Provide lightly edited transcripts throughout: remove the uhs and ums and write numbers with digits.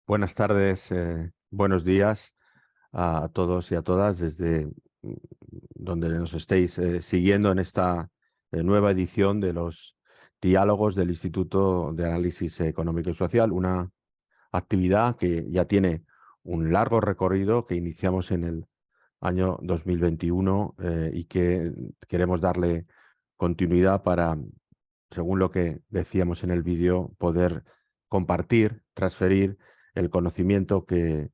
Buenas tardes, buenos días a todos y a todas desde donde nos estéis siguiendo en esta nueva edición de los diálogos del Instituto de Análisis Económico y Social, una actividad que ya tiene un largo recorrido que iniciamos en el año 2021 y que queremos darle continuidad para, según lo que decíamos en el vídeo, poder compartir, transferir el conocimiento que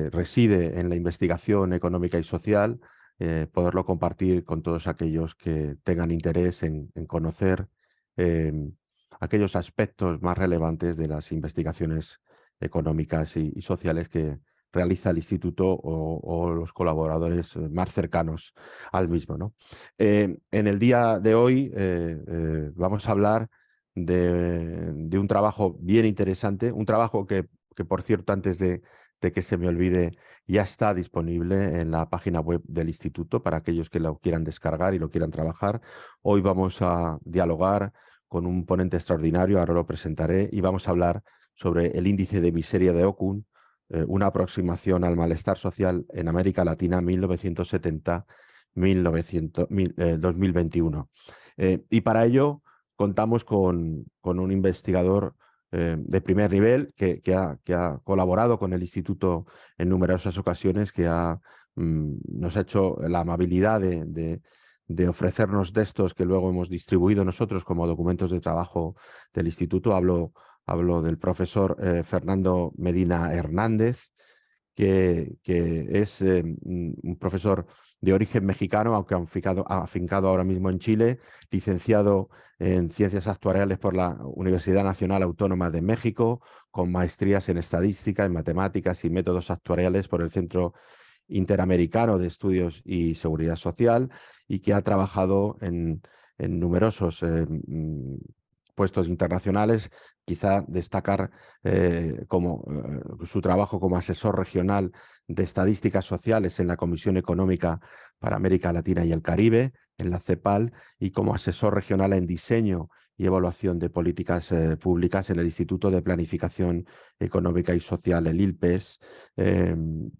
reside en la investigación económica y social, poderlo compartir con todos aquellos que tengan interés en conocer eh, aquellos aspectos más relevantes de las investigaciones económicas y sociales que realiza el instituto o los colaboradores más cercanos al mismo, ¿no? En el día de hoy vamos a hablar de un trabajo bien interesante, un trabajo que por cierto, antes de que se me olvide, ya está disponible en la página web del instituto para aquellos que lo quieran descargar y lo quieran trabajar. Hoy vamos a dialogar con un ponente extraordinario, ahora lo presentaré, y vamos a hablar sobre el índice de miseria de Okun, una aproximación al malestar social en América Latina 1970-2021. Y para ello contamos con un investigador de primer nivel que ha colaborado con el instituto en numerosas ocasiones, nos ha hecho la amabilidad de ofrecernos textos que luego hemos distribuido nosotros como documentos de trabajo del instituto. Hablo del profesor Fernando Medina Hernández, que es un profesor de origen mexicano, aunque afincado ahora mismo en Chile, licenciado en Ciencias Actuariales por la Universidad Nacional Autónoma de México, con maestrías en Estadística, en Matemáticas y Métodos Actuariales por el Centro Interamericano de Estudios y Seguridad Social, y que ha trabajado en numerosos puestos internacionales. Quizá destacar su trabajo como asesor regional de estadísticas sociales en la Comisión Económica para América Latina y el Caribe, en la CEPAL, y como asesor regional en diseño y evaluación de políticas públicas en el Instituto de Planificación Económica y Social, el ILPES,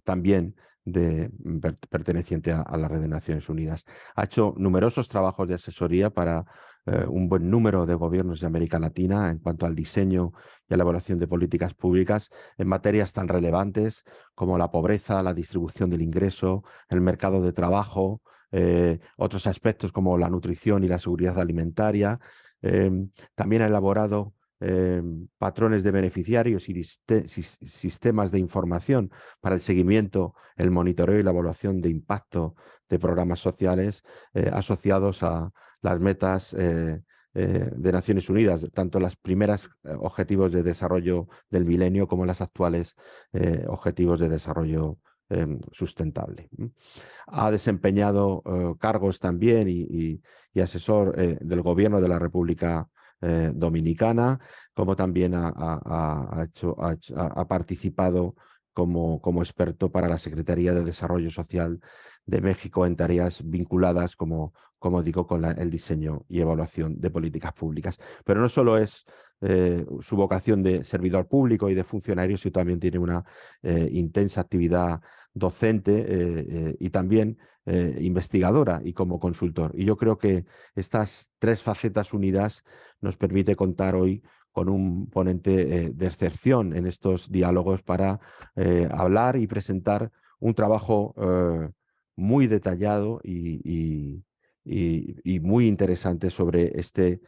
también perteneciente a la Red de Naciones Unidas. Ha hecho numerosos trabajos de asesoría para un buen número de gobiernos de América Latina en cuanto al diseño y a la evaluación de políticas públicas en materias tan relevantes como la pobreza, la distribución del ingreso, el mercado de trabajo, otros aspectos como la nutrición y la seguridad alimentaria. También ha elaborado patrones de beneficiarios y sistemas de información para el seguimiento, el monitoreo y la evaluación de impacto de programas sociales asociados a las metas de Naciones Unidas, tanto las primeras objetivos de desarrollo del milenio como las actuales objetivos de desarrollo sustentable. Ha desempeñado cargos también y asesor del gobierno de la República Dominicana, como también ha participado como experto para la Secretaría de Desarrollo Social de México en tareas vinculadas, como digo, con el diseño y evaluación de políticas públicas. Pero no solo es su vocación de servidor público y de funcionario, sino también tiene una intensa actividad docente y también investigadora y como consultor. Y yo creo que estas tres facetas unidas nos permite contar hoy con un ponente de excepción en estos diálogos para hablar y presentar un trabajo muy detallado y muy interesante sobre este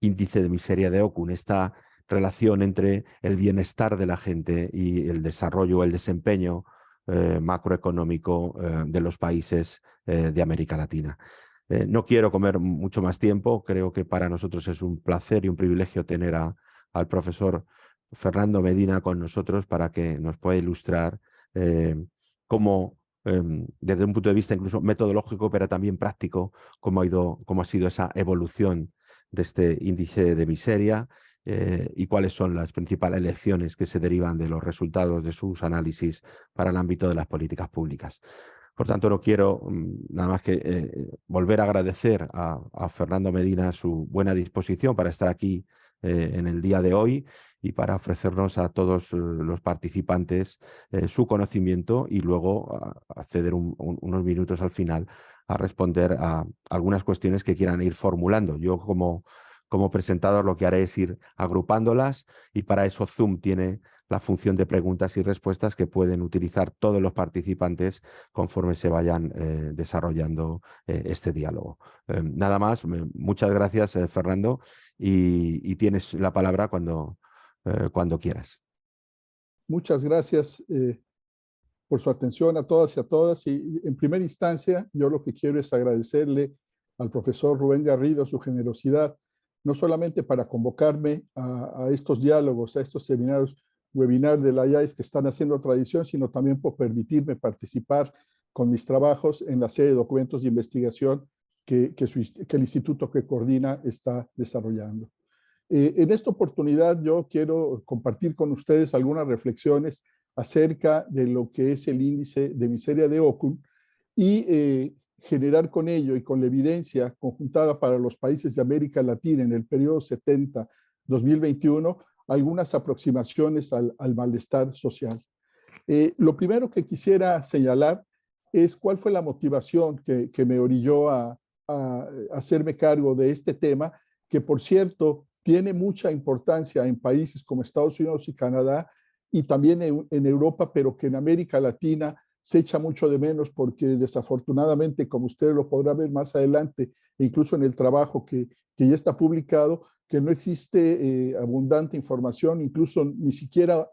índice de miseria de Okun, esta relación entre el bienestar de la gente y el desarrollo, el desempeño macroeconómico de los países de América Latina. No quiero comer mucho más tiempo, creo que para nosotros es un placer y un privilegio tener al profesor Fernando Medina con nosotros para que nos pueda ilustrar cómo, desde un punto de vista incluso metodológico, pero también práctico, cómo ha sido esa evolución de este índice de miseria y cuáles son las principales lecciones que se derivan de los resultados de sus análisis para el ámbito de las políticas públicas. Por tanto, no quiero nada más que volver a agradecer a Fernando Medina su buena disposición para estar aquí en el día de hoy y para ofrecernos a todos los participantes su conocimiento y luego acceder unos minutos al final a responder a algunas cuestiones que quieran ir formulando. Yo como presentador lo que haré es ir agrupándolas y para eso Zoom tiene la función de preguntas y respuestas que pueden utilizar todos los participantes conforme se vayan desarrollando este diálogo. Nada más, muchas gracias Fernando y tienes la palabra cuando quieras. Muchas gracias por su atención a todas y a todas. Y en primera instancia, yo lo que quiero es agradecerle al profesor Rubén Garrido su generosidad, no solamente para convocarme a estos diálogos, a estos seminarios, webinars de la IAIS que están haciendo tradición, sino también por permitirme participar con mis trabajos en la serie de documentos de investigación que el instituto que coordina está desarrollando. En esta oportunidad yo quiero compartir con ustedes algunas reflexiones acerca de lo que es el índice de miseria de Ockham y generar con ello y con la evidencia conjuntada para los países de América Latina en el periodo 70-2021 algunas aproximaciones al malestar social. Lo primero que quisiera señalar es cuál fue la motivación que me orilló a hacerme cargo de este tema, que por cierto tiene mucha importancia en países como Estados Unidos y Canadá y también en Europa, pero que en América Latina se echa mucho de menos porque desafortunadamente, como ustedes lo podrán ver más adelante, e incluso en el trabajo que ya está publicado, que no existe abundante información, incluso ni siquiera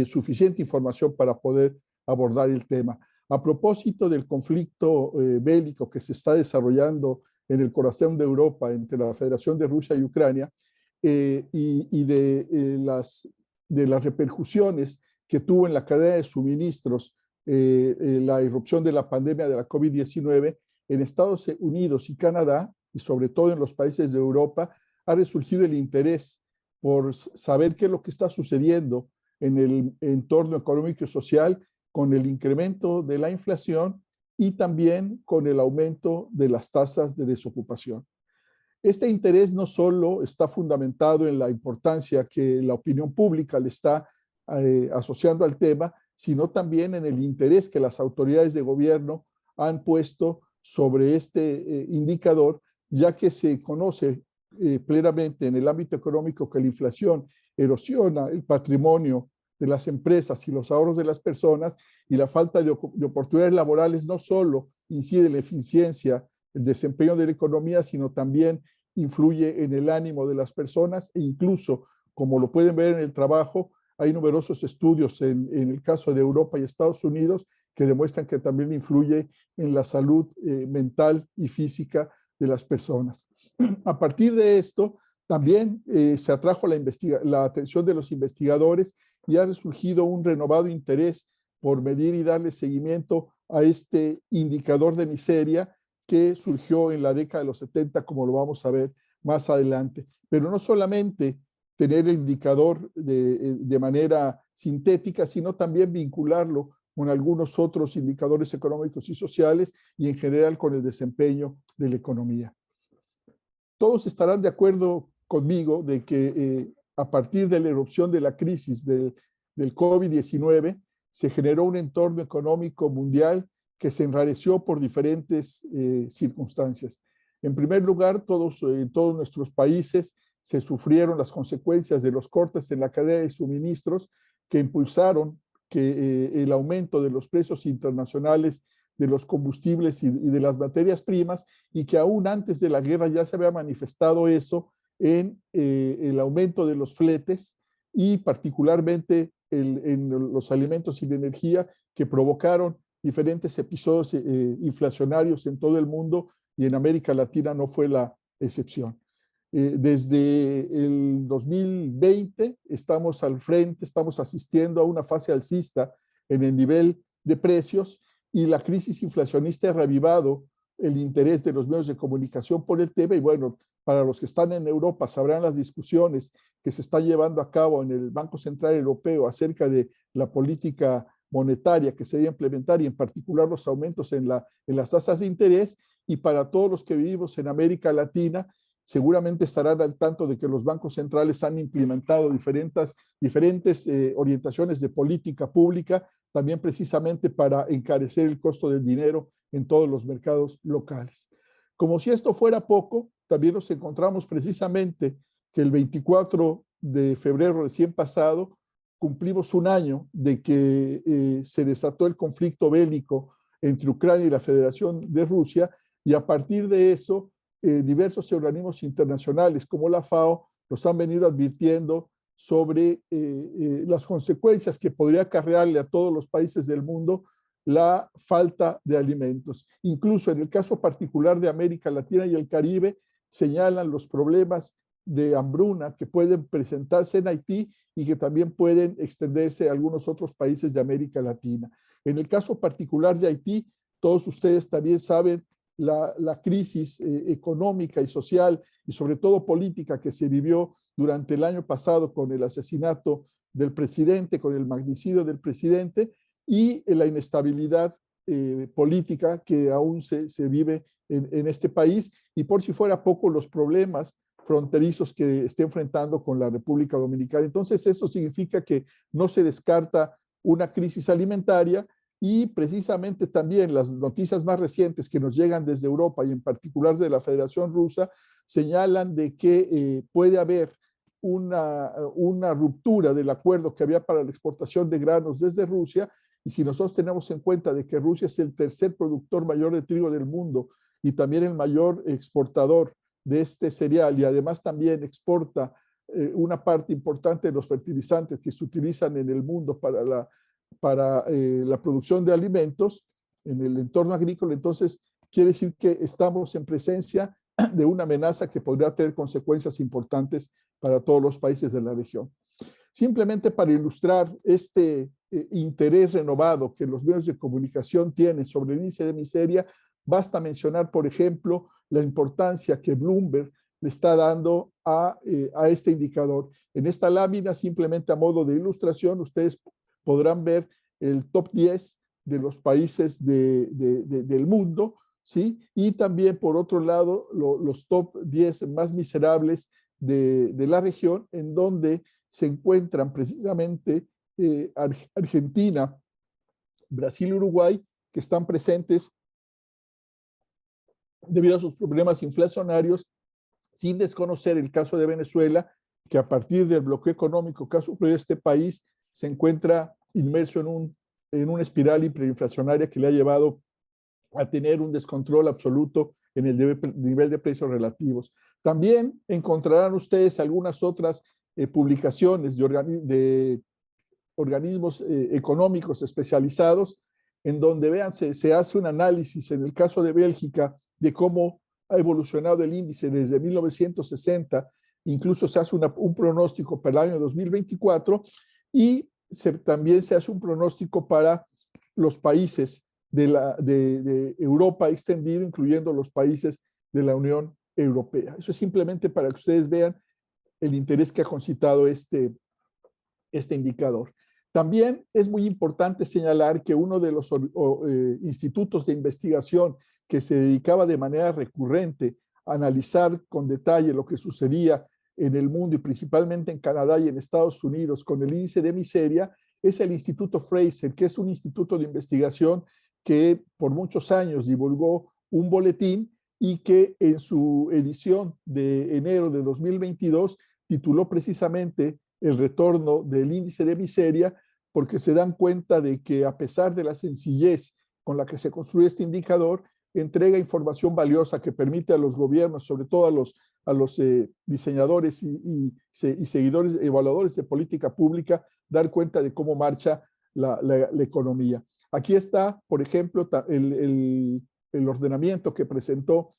suficiente información para poder abordar el tema. A propósito del conflicto bélico que se está desarrollando en el corazón de Europa entre la Federación de Rusia y Ucrania y de las repercusiones que tuvo en la cadena de suministros la irrupción de la pandemia de la COVID-19 en Estados Unidos y Canadá, y sobre todo en los países de Europa, ha resurgido el interés por saber qué es lo que está sucediendo en el entorno económico y social con el incremento de la inflación y también con el aumento de las tasas de desocupación. Este interés no solo está fundamentado en la importancia que la opinión pública le está asociando al tema, sino también en el interés que las autoridades de gobierno han puesto sobre este indicador, ya que se conoce plenamente en el ámbito económico que la inflación erosiona el patrimonio de las empresas y los ahorros de las personas, y la falta de oportunidades laborales no solo incide en la eficiencia, el desempeño de la economía, sino también influye en el ánimo de las personas e incluso, como lo pueden ver en el trabajo, hay numerosos estudios en el caso de Europa y Estados Unidos que demuestran que también influye en la salud mental y física de las personas. A partir de esto, también se atrajo la atención de los investigadores y ha resurgido un renovado interés por medir y darle seguimiento a este indicador de miseria que surgió en la década de los 70, como lo vamos a ver más adelante. Pero no solamente tener el indicador de manera sintética, sino también vincularlo con algunos otros indicadores económicos y sociales y en general con el desempeño de la economía. Todos estarán de acuerdo conmigo de que a partir de la erupción de la crisis del COVID-19 se generó un entorno económico mundial que se enrareció por diferentes circunstancias. En primer lugar, todos nuestros países se sufrieron las consecuencias de los cortes en la cadena de suministros que impulsaron que el aumento de los precios internacionales de los combustibles y de las materias primas, y que aún antes de la guerra ya se había manifestado eso en el aumento de los fletes y particularmente en los alimentos y la energía, que provocaron diferentes episodios inflacionarios en todo el mundo, y en América Latina no fue la excepción. Desde el 2020 estamos al frente, estamos asistiendo a una fase alcista en el nivel de precios, y la crisis inflacionista ha reavivado el interés de los medios de comunicación por el tema. Y bueno, para los que están en Europa sabrán las discusiones que se está llevando a cabo en el Banco Central Europeo acerca de la política monetaria que se debe implementar, y en particular los aumentos en las tasas de interés. Y para todos los que vivimos en América Latina, seguramente estarán al tanto de que los bancos centrales han implementado diferentes orientaciones de política pública, también precisamente para encarecer el costo del dinero en todos los mercados locales. Como si esto fuera poco, también nos encontramos precisamente que el 24 de febrero recién pasado cumplimos un año de que se desató el conflicto bélico entre Ucrania y la Federación de Rusia, y a partir de eso diversos organismos internacionales como la FAO nos han venido advirtiendo sobre las consecuencias que podría acarrearle a todos los países del mundo la falta de alimentos. Incluso en el caso particular de América Latina y el Caribe, señalan los problemas de hambruna que pueden presentarse en Haití y que también pueden extenderse a algunos otros países de América Latina. En el caso particular de Haití, todos ustedes también saben la crisis económica y social y sobre todo política que se vivió durante el año pasado con el asesinato del presidente, con el magnicidio del presidente y la inestabilidad política que aún se vive en este país, y por si fuera poco los problemas fronterizos que está enfrentando con la República Dominicana. Entonces eso significa que no se descarta una crisis alimentaria, y precisamente también las noticias más recientes que nos llegan desde Europa y en particular de la Federación Rusa señalan de que puede haber una ruptura del acuerdo que había para la exportación de granos desde Rusia, y si nosotros tenemos en cuenta de que Rusia es el tercer productor mayor de trigo del mundo y también el mayor exportador de este cereal, y además también exporta una parte importante de los fertilizantes que se utilizan en el mundo para la producción de alimentos en el entorno agrícola, entonces quiere decir que estamos en presencia de una amenaza que podría tener consecuencias importantes para todos los países de la región. Simplemente para ilustrar este interés renovado que los medios de comunicación tienen sobre el índice de miseria, basta mencionar, por ejemplo, la importancia que Bloomberg le está dando a este indicador. En esta lámina, simplemente a modo de ilustración, ustedes podrán ver el top 10 de los países del mundo, ¿sí? Y también, por otro lado, los top 10 más miserables de la región, en donde se encuentran precisamente Argentina, Brasil y Uruguay, que están presentes debido a sus problemas inflacionarios, sin desconocer el caso de Venezuela, que a partir del bloqueo económico que ha sufrido este país, se encuentra inmerso en una espiral hiperinflacionaria que le ha llevado a tener un descontrol absoluto en el nivel de precios relativos. También encontrarán ustedes algunas otras publicaciones de organismos económicos especializados, en donde vean, se hace un análisis en el caso de Bélgica de cómo ha evolucionado el índice desde 1960, incluso se hace un pronóstico para el año 2024, y también se hace un pronóstico para los países de Europa extendido, incluyendo los países de la Unión Europea. Eso es simplemente para que ustedes vean el interés que ha concitado este indicador. También es muy importante señalar que uno de los institutos de investigación que se dedicaba de manera recurrente a analizar con detalle lo que sucedía en el mundo y principalmente en Canadá y en Estados Unidos con el índice de miseria es el Instituto Fraser, que es un instituto de investigación que por muchos años divulgó un boletín y que en su edición de enero de 2022 tituló precisamente el retorno del índice de miseria, porque se dan cuenta de que a pesar de la sencillez con la que se construye este indicador, entrega información valiosa que permite a los gobiernos, sobre todo a los diseñadores y seguidores, evaluadores de política pública, dar cuenta de cómo marcha la economía. Aquí está, por ejemplo, el ordenamiento que presentó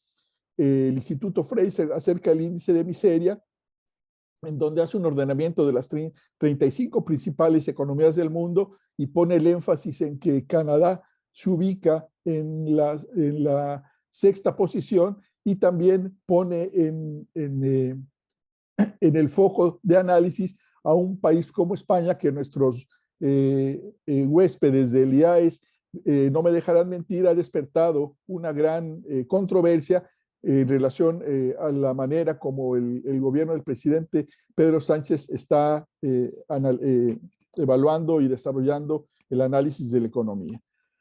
el Instituto Fraser acerca del índice de miseria, en donde hace un ordenamiento de las 35 principales economías del mundo y pone el énfasis en que Canadá se ubica en la sexta posición, y también pone en el foco de análisis a un país como España, que nuestros huéspedes del IAES no me dejarán mentir, ha despertado una gran controversia en relación a la manera como el gobierno del presidente Pedro Sánchez está evaluando y desarrollando el análisis de la economía.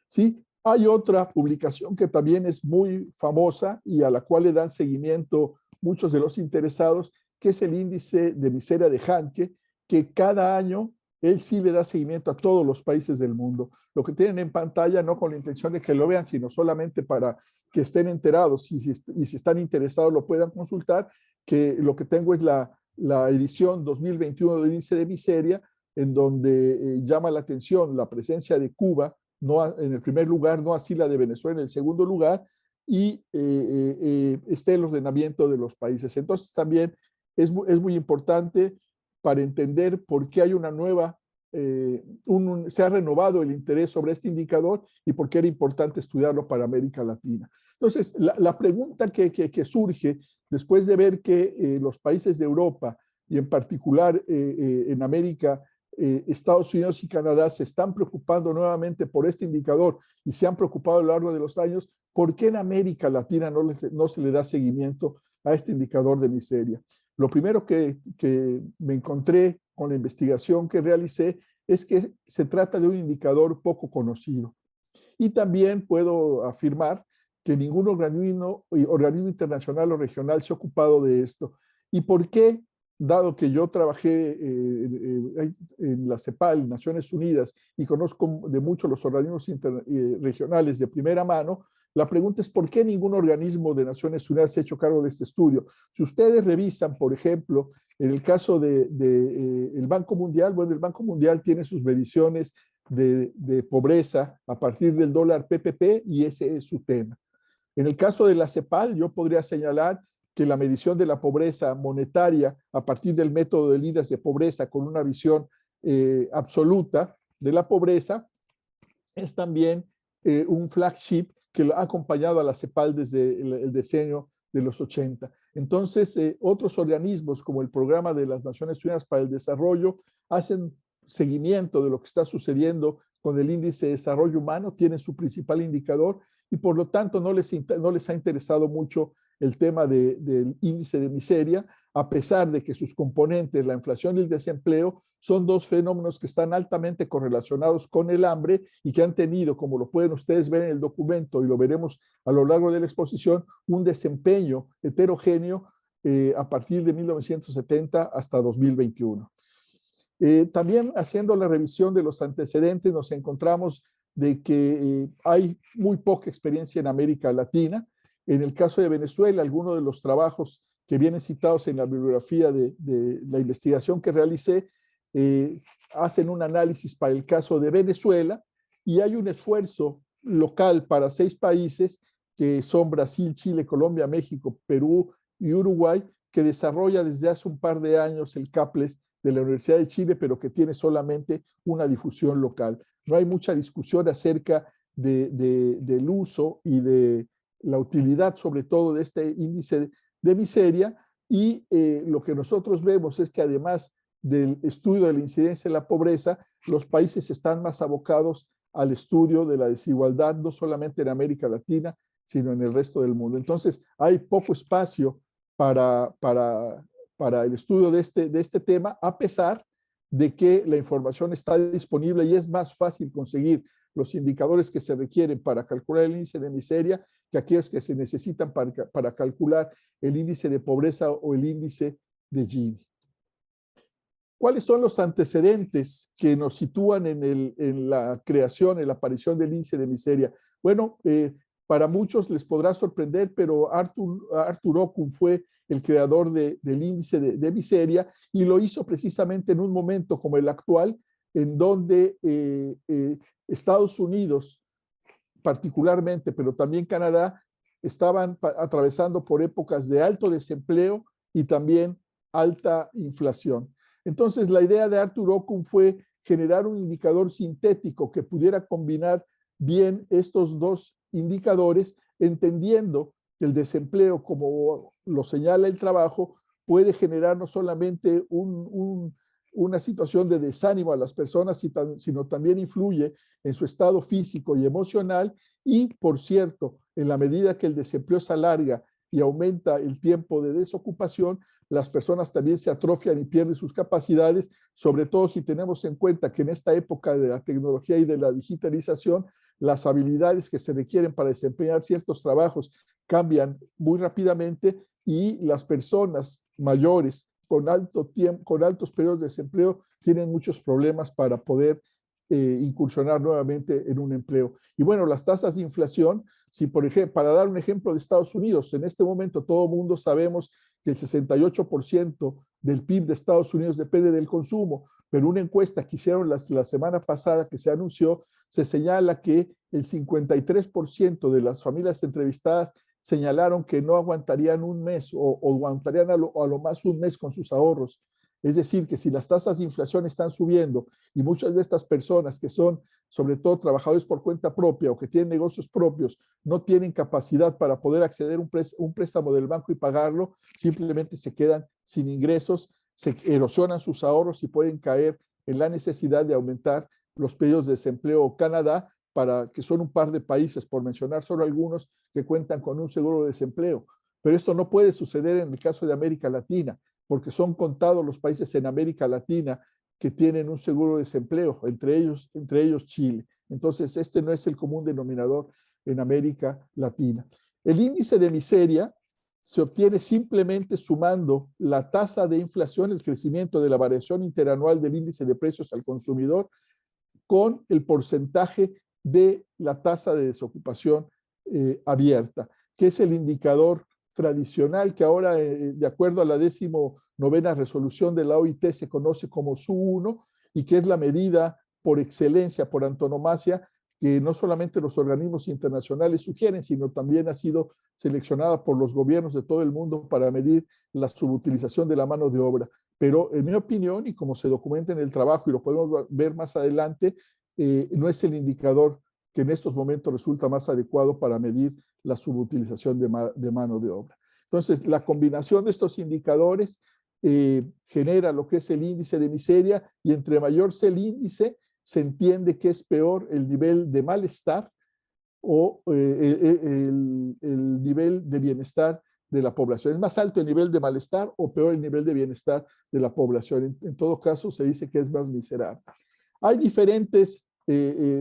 ¿Sí? Hay otra publicación que también es muy famosa y a la cual le dan seguimiento muchos de los interesados, que es el índice de miseria de Hanke, que cada año él sí le da seguimiento a todos los países del mundo. Lo que tienen en pantalla, no con la intención de que lo vean, sino solamente para que estén enterados y si están interesados lo puedan consultar, que lo que tengo es la edición 2021 del índice de miseria, en donde llama la atención la presencia de Cuba, no en el primer lugar, no así la de Venezuela en el segundo lugar, y esté el ordenamiento de los países. Entonces también es muy importante para entender por qué hay una nueva, se ha renovado el interés sobre este indicador y por qué era importante estudiarlo para América Latina. Entonces, la pregunta que surge después de ver que los países de Europa y en particular en América, Estados Unidos y Canadá se están preocupando nuevamente por este indicador y se han preocupado a lo largo de los años, ¿por qué en América Latina no se le da seguimiento a este indicador de miseria? Lo primero que me encontré con la investigación que realicé es que se trata de un indicador poco conocido. Y también puedo afirmar que ningún organismo internacional o regional se ha ocupado de esto. ¿Y por qué? Dado que yo trabajé en la CEPAL, Naciones Unidas, y conozco de mucho los organismos regionales de primera mano, la pregunta es ¿por qué ningún organismo de Naciones Unidas se ha hecho cargo de este estudio? Si ustedes revisan, por ejemplo, en el caso del Banco Mundial, bueno, el Banco Mundial tiene sus mediciones de pobreza a partir del dólar PPP y ese es su tema. En el caso de la CEPAL, yo podría señalar que la medición de la pobreza monetaria a partir del método del índice de pobreza con una visión absoluta de la pobreza es también un flagship que lo ha acompañado a la CEPAL desde el decenio de los 80. Entonces, otros organismos como el Programa de las Naciones Unidas para el Desarrollo hacen seguimiento de lo que está sucediendo con el índice de desarrollo humano, tienen su principal indicador y por lo tanto no les ha interesado mucho el tema del índice de miseria, a pesar de que sus componentes, la inflación y el desempleo, son dos fenómenos que están altamente correlacionados con el hambre y que han tenido, como lo pueden ustedes ver en el documento y lo veremos a lo largo de la exposición, un desempeño heterogéneo a partir de 1970 hasta 2021. También haciendo la revisión de los antecedentes nos encontramos de que hay muy poca experiencia en América Latina. En el caso de Venezuela, algunos de los trabajos que vienen citados en la bibliografía de la investigación que realicé hacen un análisis para el caso de Venezuela y hay un esfuerzo local para 6 países que son Brasil, Chile, Colombia, México, Perú y Uruguay, que desarrolla desde hace un par de años el CAPLES de la Universidad de Chile, pero que tiene solamente una difusión local. No hay mucha discusión acerca del uso y de la utilidad, sobre todo, de este índice de miseria, y lo que nosotros vemos es que además del estudio de la incidencia de la pobreza, los países están más abocados al estudio de la desigualdad, no solamente en América Latina, sino en el resto del mundo. Entonces, hay poco espacio para el estudio de este tema, a pesar de que la información está disponible y es más fácil conseguir los indicadores que se requieren para calcular el índice de miseria que aquellos que se necesitan para calcular el índice de pobreza o el índice de Gini. ¿Cuáles son los antecedentes que nos sitúan en la creación, en la aparición del índice de miseria? Bueno, para muchos les podrá sorprender, pero Arthur Ockham fue el creador del índice de miseria y lo hizo precisamente en un momento como el actual, en donde Estados Unidos particularmente, pero también Canadá, estaban atravesando por épocas de alto desempleo y también alta inflación. Entonces, la idea de Arthur Ockham fue generar un indicador sintético que pudiera combinar bien estos dos indicadores, entendiendo que el desempleo, como lo señala el trabajo, puede generar no solamente una situación de desánimo a las personas, sino también influye en su estado físico y emocional. Y, por cierto, en la medida que el desempleo se alarga y aumenta el tiempo de desocupación, las personas también se atrofian y pierden sus capacidades, sobre todo si tenemos en cuenta que en esta época de la tecnología y de la digitalización, las habilidades que se requieren para desempeñar ciertos trabajos cambian muy rápidamente y las personas mayores con altos periodos de desempleo tienen muchos problemas para poder incursionar nuevamente en un empleo. Y bueno, las tasas de inflación, si por ejemplo, para dar un ejemplo de Estados Unidos, en este momento todo el mundo sabemos que el 68% del PIB de Estados Unidos depende del consumo, pero una encuesta que hicieron la semana pasada que se anunció, se señala que el 53% de las familias entrevistadas señalaron que no aguantarían un mes o aguantarían a lo más un mes con sus ahorros. Es decir, que si las tasas de inflación están subiendo y muchas de estas personas que son sobre todo trabajadores por cuenta propia o que tienen negocios propios no tienen capacidad para poder acceder a un préstamo del banco y pagarlo, simplemente se quedan sin ingresos, se erosionan sus ahorros y pueden caer en la necesidad de aumentar los pedidos de desempleo. Canadá, que son un par de países, por mencionar solo algunos, que cuentan con un seguro de desempleo. Pero esto no puede suceder en el caso de América Latina, porque son contados los países en América Latina que tienen un seguro de desempleo, entre ellos Chile. Entonces, este no es el común denominador en América Latina. El índice de miseria se obtiene simplemente sumando la tasa de inflación, el crecimiento de la variación interanual del índice de precios al consumidor, con el porcentaje de la tasa de desocupación abierta, que es el indicador tradicional que ahora, de acuerdo a la 19ª resolución de la OIT, se conoce como SU1 y que es la medida por excelencia, por antonomasia, que no solamente los organismos internacionales sugieren, sino también ha sido seleccionada por los gobiernos de todo el mundo para medir la subutilización de la mano de obra. Pero en mi opinión, y como se documenta en el trabajo y lo podemos ver más adelante, no es el indicador que en estos momentos resulta más adecuado para medir la subutilización de mano de obra. Entonces, la combinación de estos indicadores genera lo que es el índice de miseria, y entre mayor sea el índice, se entiende que es peor el nivel de malestar o el nivel de bienestar de la población. Es más alto el nivel de malestar o peor el nivel de bienestar de la población. En todo caso, se dice que es más miserable. Hay diferentes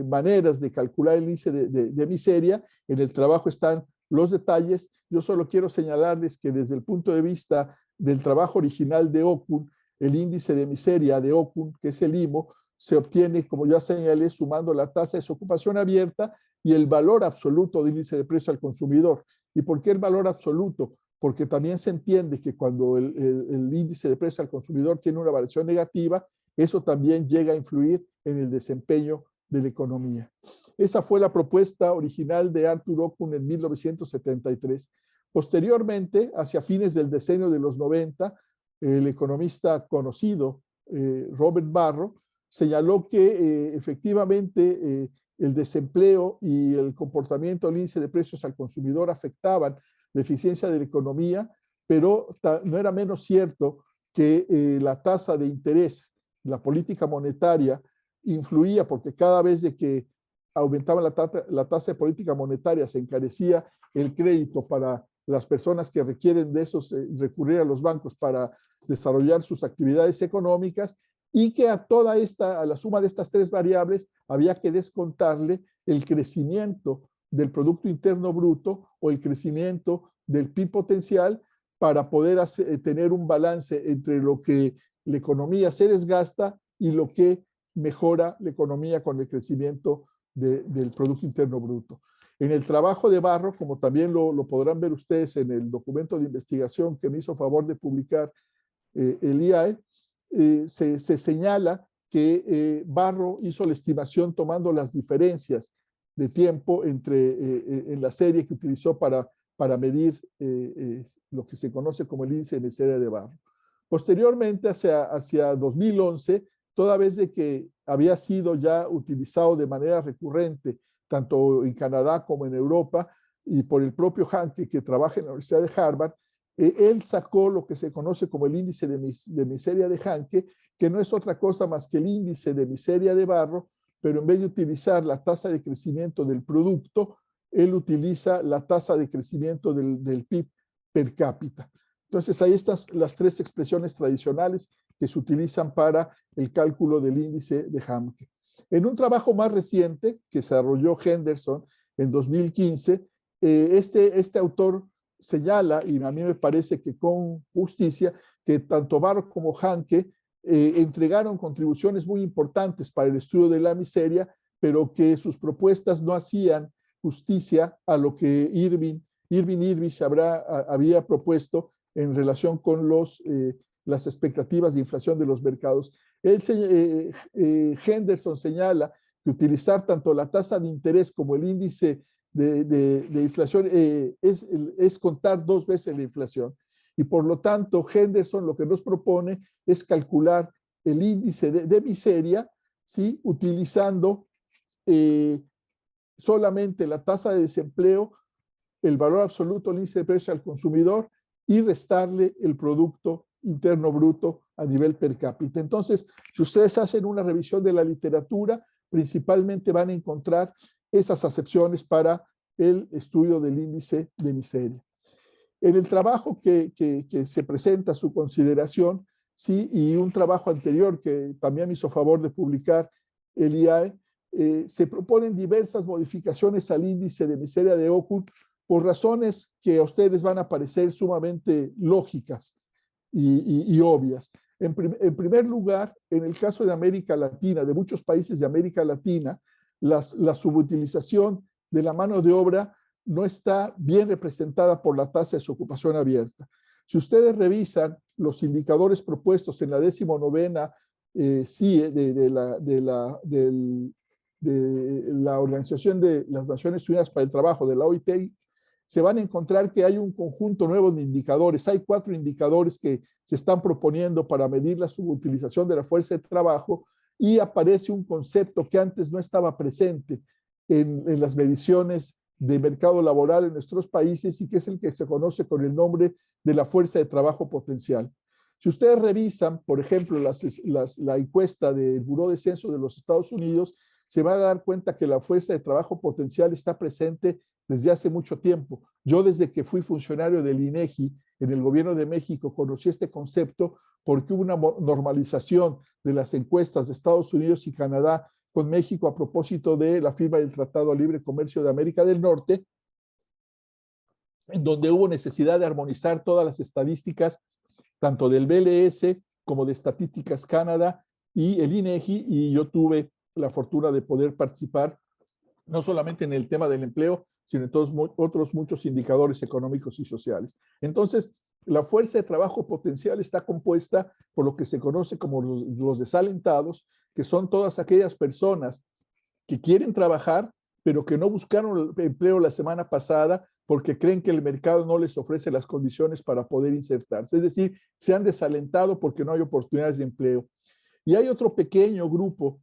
maneras de calcular el índice de miseria. En el trabajo están los detalles. Yo solo quiero señalarles que desde el punto de vista del trabajo original de Okun, el índice de miseria de Okun, que es el IMO, se obtiene, como ya señalé, sumando la tasa de desocupación abierta y el valor absoluto del índice de precio al consumidor. ¿Y por qué el valor absoluto? Porque también se entiende que cuando el índice de precio al consumidor tiene una variación negativa, eso también llega a influir en el desempeño de la economía. Esa fue la propuesta original de Arthur Okun en 1973. Posteriormente, hacia fines del decenio de los 90, el economista conocido Robert Barro señaló que efectivamente el desempleo y el comportamiento del índice de precios al consumidor afectaban la eficiencia de la economía, pero no era menos cierto que la tasa de interés, la política monetaria, influía, porque cada vez de que aumentaba la tasa de política monetaria, se encarecía el crédito para las personas que requieren de esos, recurrir a los bancos para desarrollar sus actividades económicas, y que a la suma de estas tres variables había que descontarle el crecimiento del Producto Interno Bruto o el crecimiento del PIB potencial para poder tener un balance entre lo que la economía se desgasta y lo que mejora la economía con el crecimiento del Producto Interno Bruto. En el trabajo de Barro, como también lo podrán ver ustedes en el documento de investigación que me hizo favor de publicar el IAE, se señala que Barro hizo la estimación tomando las diferencias de tiempo en la serie que utilizó para medir lo que se conoce como el índice de miseria de Barro. Posteriormente, hacia 2011, toda vez de que había sido ya utilizado de manera recurrente, tanto en Canadá como en Europa, y por el propio Hanke, que trabaja en la Universidad de Harvard, él sacó lo que se conoce como el índice de miseria de Hanke, que no es otra cosa más que el índice de miseria de Barro, pero en vez de utilizar la tasa de crecimiento del producto, él utiliza la tasa de crecimiento del PIB per cápita. Entonces, ahí están las tres expresiones tradicionales que se utilizan para el cálculo del índice de Hamke. En un trabajo más reciente que desarrolló Henderson en 2015, este autor señala, y a mí me parece que con justicia, que tanto Barro como Hamke entregaron contribuciones muy importantes para el estudio de la miseria, pero que sus propuestas no hacían justicia a lo que Irving Irvich había propuesto en relación con las expectativas de inflación de los mercados. Henderson señala que utilizar tanto la tasa de interés como el índice de inflación es contar dos veces la inflación. Y por lo tanto, Henderson lo que nos propone es calcular el índice de miseria, ¿sí? Utilizando solamente la tasa de desempleo, el valor absoluto del índice de precio al consumidor y restarle el Producto Interno Bruto a nivel per cápita. Entonces, si ustedes hacen una revisión de la literatura, principalmente van a encontrar esas acepciones para el estudio del índice de miseria. En el trabajo que se presenta a su consideración, ¿sí? Y un trabajo anterior que también me hizo favor de publicar el IAE, se proponen diversas modificaciones al índice de miseria de Okum por razones que a ustedes van a parecer sumamente lógicas y obvias. En primer lugar, en el caso de América Latina, de muchos países de América Latina, la subutilización de la mano de obra no está bien representada por la tasa de desocupación abierta. Si ustedes revisan los indicadores propuestos en la 19ª CIE de la Organización de las Naciones Unidas para el Trabajo, de la OIT, se van a encontrar que hay un conjunto nuevo de indicadores. Hay 4 indicadores que se están proponiendo para medir la subutilización de la fuerza de trabajo y aparece un concepto que antes no estaba presente en las mediciones de mercado laboral en nuestros países y que es el que se conoce con el nombre de la fuerza de trabajo potencial. Si ustedes revisan, por ejemplo, la encuesta del Buró de Censo de los Estados Unidos, se van a dar cuenta que la fuerza de trabajo potencial está presente desde hace mucho tiempo. Yo desde que fui funcionario del INEGI en el gobierno de México conocí este concepto porque hubo una normalización de las encuestas de Estados Unidos y Canadá con México a propósito de la firma del Tratado de Libre Comercio de América del Norte, en donde hubo necesidad de armonizar todas las estadísticas, tanto del BLS como de Estadísticas Canadá y el INEGI, y yo tuve la fortuna de poder participar no solamente en el tema del empleo, sino en todos otros muchos indicadores económicos y sociales. Entonces, la fuerza de trabajo potencial está compuesta por lo que se conoce como los desalentados, que son todas aquellas personas que quieren trabajar, pero que no buscaron empleo la semana pasada porque creen que el mercado no les ofrece las condiciones para poder insertarse. Es decir, se han desalentado porque no hay oportunidades de empleo. Y hay otro pequeño grupo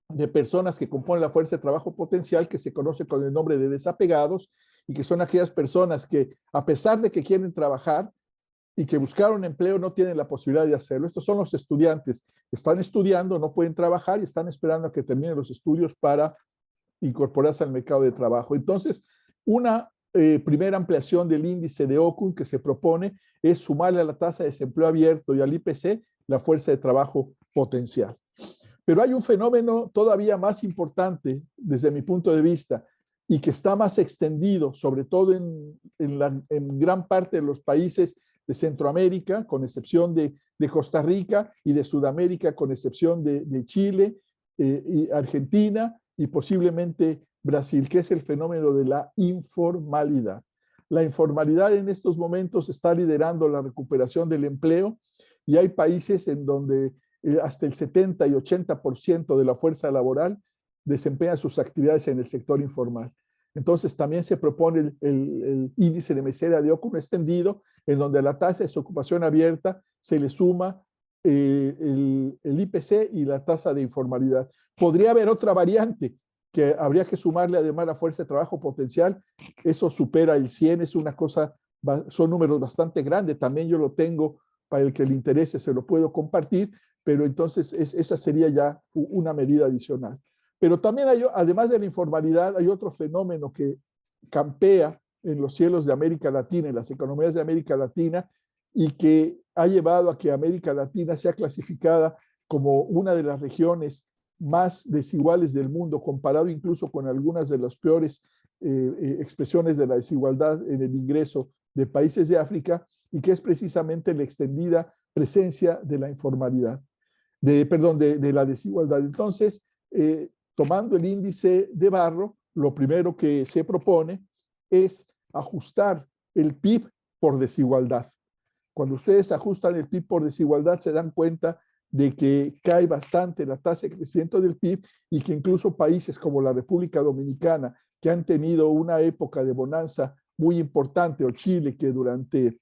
de personas que componen la fuerza de trabajo potencial que se conoce con el nombre de desapegados y que son aquellas personas que a pesar de que quieren trabajar y que buscaron empleo no tienen la posibilidad de hacerlo. Estos son los estudiantes que están estudiando, no pueden trabajar y están esperando a que terminen los estudios para incorporarse al mercado de trabajo. Entonces, una primera ampliación del índice de Okum que se propone es sumarle a la tasa de desempleo abierto y al IPC la fuerza de trabajo potencial. Pero hay un fenómeno todavía más importante desde mi punto de vista y que está más extendido, sobre todo en gran parte de los países de Centroamérica, con excepción de Costa Rica, y de Sudamérica, con excepción de Chile, y Argentina y posiblemente Brasil, que es el fenómeno de la informalidad. La informalidad en estos momentos está liderando la recuperación del empleo y hay países en donde hasta el 70 y 80% de la fuerza laboral desempeña sus actividades en el sector informal. Entonces también se propone el índice de miseria de Okum extendido, en donde a la tasa de desocupación abierta se le suma el IPC y la tasa de informalidad. Podría haber otra variante que habría que sumarle además la fuerza de trabajo potencial. Eso supera el 100, es una cosa, son números bastante grandes. También yo lo tengo, para el que le interese se lo puedo compartir, pero entonces esa sería ya una medida adicional. Pero también hay, además de la informalidad, hay otro fenómeno que campea en los cielos de América Latina, en las economías de América Latina, y que ha llevado a que América Latina sea clasificada como una de las regiones más desiguales del mundo, comparado incluso con algunas de las peores expresiones de la desigualdad en el ingreso de países de África, y que es precisamente la extendida presencia de la informalidad, de la desigualdad. Entonces, tomando el índice de Barro, lo primero que se propone es ajustar el PIB por desigualdad. Cuando ustedes ajustan el PIB por desigualdad, se dan cuenta de que cae bastante la tasa de crecimiento del PIB y que incluso países como la República Dominicana, que han tenido una época de bonanza muy importante, o Chile, que durante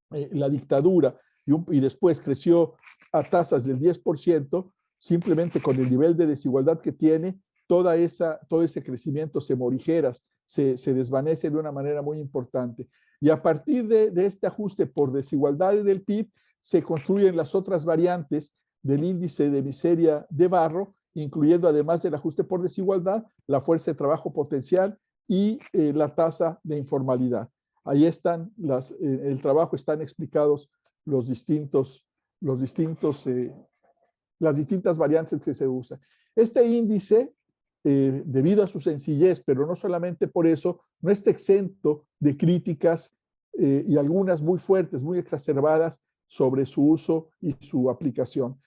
la dictadura y después creció a tasas del 10%, simplemente con el nivel de desigualdad que tiene, todo ese crecimiento se morigeras, se desvanece de una manera muy importante. Y a partir de este ajuste por desigualdad del PIB, se construyen las otras variantes del índice de miseria de Barro, incluyendo además del ajuste por desigualdad, la fuerza de trabajo potencial y la tasa de informalidad. Ahí están el trabajo, están explicados las distintas variantes que se usan. Este índice, debido a su sencillez, pero no solamente por eso, no está exento de críticas y algunas muy fuertes, muy exacerbadas sobre su uso y su aplicación.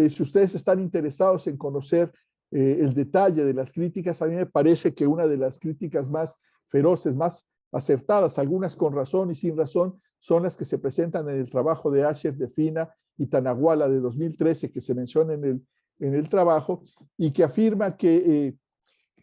Si ustedes están interesados en conocer el detalle de las críticas, a mí me parece que una de las críticas más feroces, más acertadas, algunas con razón y sin razón, son las que se presentan en el trabajo de Asher, de Fina y Tanaguala de 2013, que se menciona en el trabajo, y que afirma que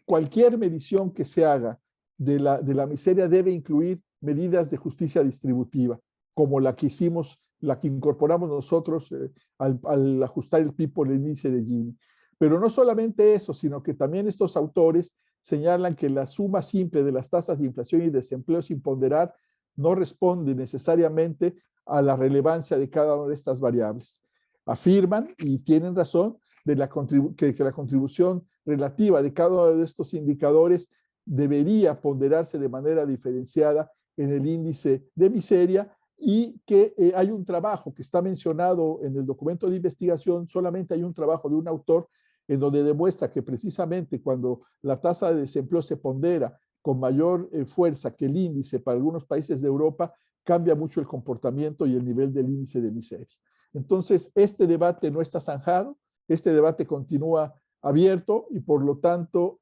cualquier medición que se haga de la miseria debe incluir medidas de justicia distributiva, como la que hicimos, la que incorporamos nosotros al ajustar el PIB por el índice de Gini. Pero no solamente eso, sino que también estos autores señalan que la suma simple de las tasas de inflación y desempleo sin ponderar no responde necesariamente a la relevancia de cada una de estas variables. Afirman, y tienen razón, que la contribución relativa de cada uno de estos indicadores debería ponderarse de manera diferenciada en el índice de miseria, y que hay un trabajo que está mencionado en el documento de investigación, solamente hay un trabajo de un autor en donde demuestra que precisamente cuando la tasa de desempleo se pondera con mayor fuerza que el índice para algunos países de Europa, cambia mucho el comportamiento y el nivel del índice de miseria. Entonces, este debate no está zanjado, este debate continúa abierto y por lo tanto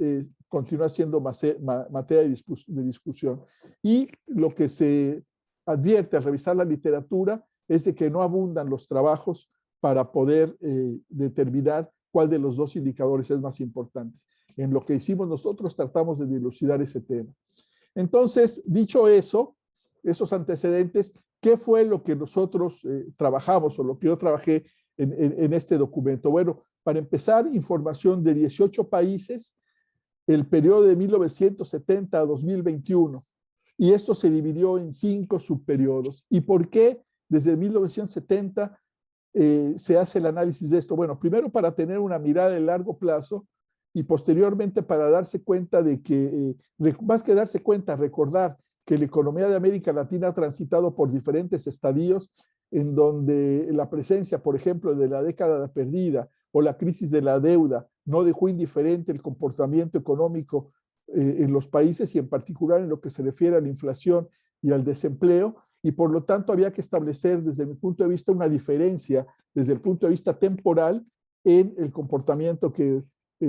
continúa siendo materia de discusión. Y lo que se advierte al revisar la literatura es de que no abundan los trabajos para poder determinar cuál de los dos indicadores es más importante. En lo que hicimos nosotros tratamos de dilucidar ese tema. Entonces, dicho eso, esos antecedentes, ¿qué fue lo que nosotros trabajamos o lo que yo trabajé en este documento? Bueno, para empezar, información de 18 países, el periodo de 1970 a 2021. Y esto se dividió en 5 subperiodos. ¿Y por qué desde 1970 se hace el análisis de esto? Bueno, primero para tener una mirada de largo plazo y posteriormente para darse cuenta de que, más que darse cuenta, recordar que la economía de América Latina ha transitado por diferentes estadios en donde la presencia, por ejemplo, de la década perdida o la crisis de la deuda no dejó indiferente el comportamiento económico en los países y en particular en lo que se refiere a la inflación y al desempleo, y por lo tanto había que establecer desde mi punto de vista una diferencia desde el punto de vista temporal en el comportamiento que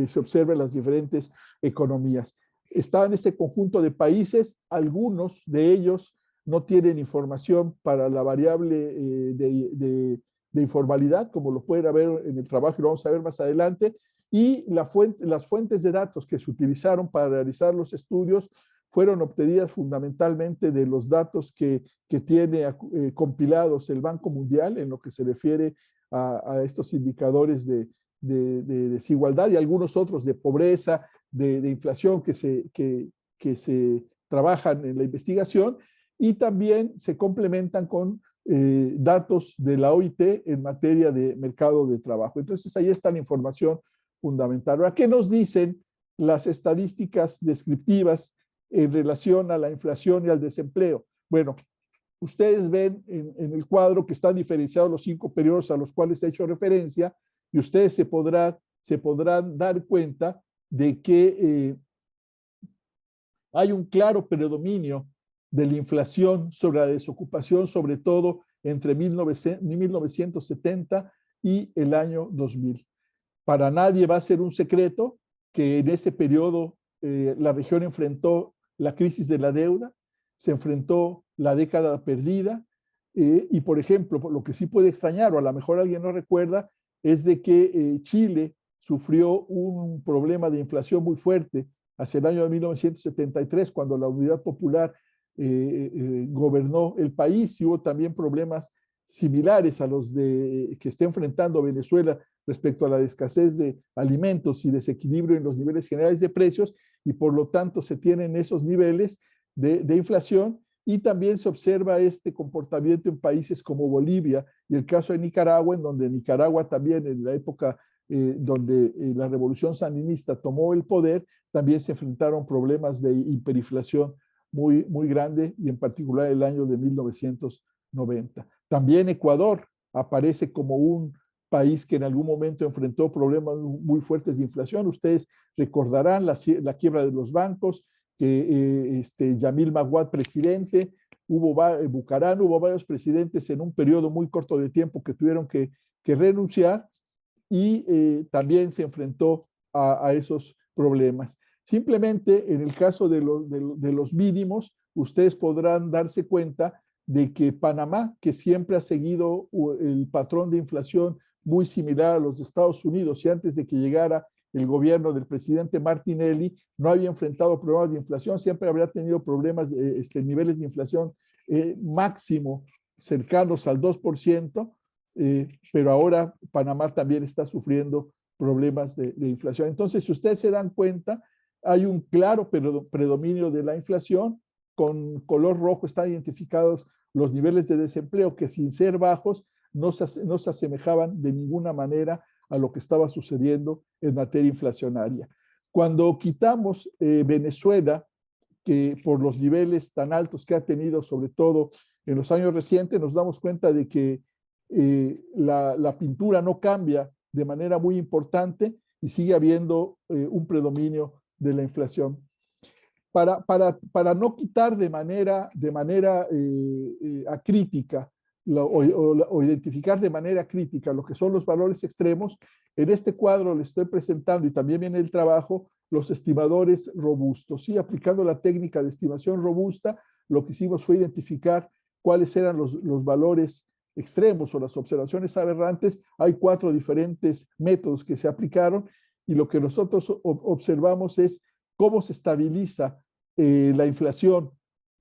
se observa en las diferentes economías. Está en este conjunto de países, algunos de ellos no tienen información para la variable de informalidad, como lo pueden ver en el trabajo y lo vamos a ver más adelante, y las fuentes de datos que se utilizaron para realizar los estudios fueron obtenidas fundamentalmente de los datos que tiene compilados el Banco Mundial en lo que se refiere a estos indicadores de desigualdad y algunos otros de pobreza, de inflación que se trabajan en la investigación, y también se complementan con datos de la OIT en materia de mercado de trabajo. Entonces ahí está la información fundamental. Ahora, ¿qué nos dicen las estadísticas descriptivas en relación a la inflación y al desempleo. Bueno, ustedes ven en el cuadro que están diferenciados los 5 periodos a los cuales he hecho referencia, y ustedes se podrán dar cuenta de que hay un claro predominio de la inflación sobre la desocupación, sobre todo entre 1970 y el año 2000. Para nadie va a ser un secreto que en ese periodo la región enfrentó la crisis de la deuda, se enfrentó la década perdida, y por ejemplo, lo que sí puede extrañar, o a lo mejor alguien no recuerda, es de que Chile sufrió un problema de inflación muy fuerte hacia el año de 1973, cuando la Unidad Popular gobernó el país, y hubo también problemas similares a los que está enfrentando Venezuela respecto a la escasez de alimentos y desequilibrio en los niveles generales de precios, y por lo tanto se tienen esos niveles de inflación, y también se observa este comportamiento en países como Bolivia y el caso de Nicaragua, en donde Nicaragua también en la época donde la revolución sandinista tomó el poder, también se enfrentaron problemas de hiperinflación muy, muy grande, y en particular el año de 1990. También Ecuador aparece como un país que en algún momento enfrentó problemas muy fuertes de inflación. Ustedes recordarán la quiebra de los bancos, que Yamil Maguad presidente, Bucarán, hubo varios presidentes en un periodo muy corto de tiempo que tuvieron que renunciar, y también se enfrentó a esos problemas. Simplemente en el caso de los mínimos, ustedes podrán darse cuenta de que Panamá, que siempre ha seguido el patrón de inflación muy similar a los de Estados Unidos, y antes de que llegara el gobierno del presidente Martinelli, no había enfrentado problemas de inflación, siempre habría tenido problemas, niveles de inflación máximo cercanos al 2%, pero ahora Panamá también está sufriendo problemas de inflación. Entonces, si ustedes se dan cuenta, hay un claro predominio de la inflación. Con color rojo están identificados los niveles de desempleo, que sin ser bajos no se asemejaban de ninguna manera a lo que estaba sucediendo en materia inflacionaria. Cuando quitamos Venezuela, que por los niveles tan altos que ha tenido, sobre todo en los años recientes, nos damos cuenta de que la pintura no cambia de manera muy importante y sigue habiendo un predominio de la inflación. Para no quitar de manera acrítica o identificar de manera crítica lo que son los valores extremos, en este cuadro les estoy presentando, y también viene el trabajo, los estimadores robustos. ¿Sí? Aplicando la técnica de estimación robusta, lo que hicimos fue identificar cuáles eran los valores extremos o las observaciones aberrantes. Hay 4 diferentes métodos que se aplicaron, y lo que nosotros observamos es cómo se estabiliza la inflación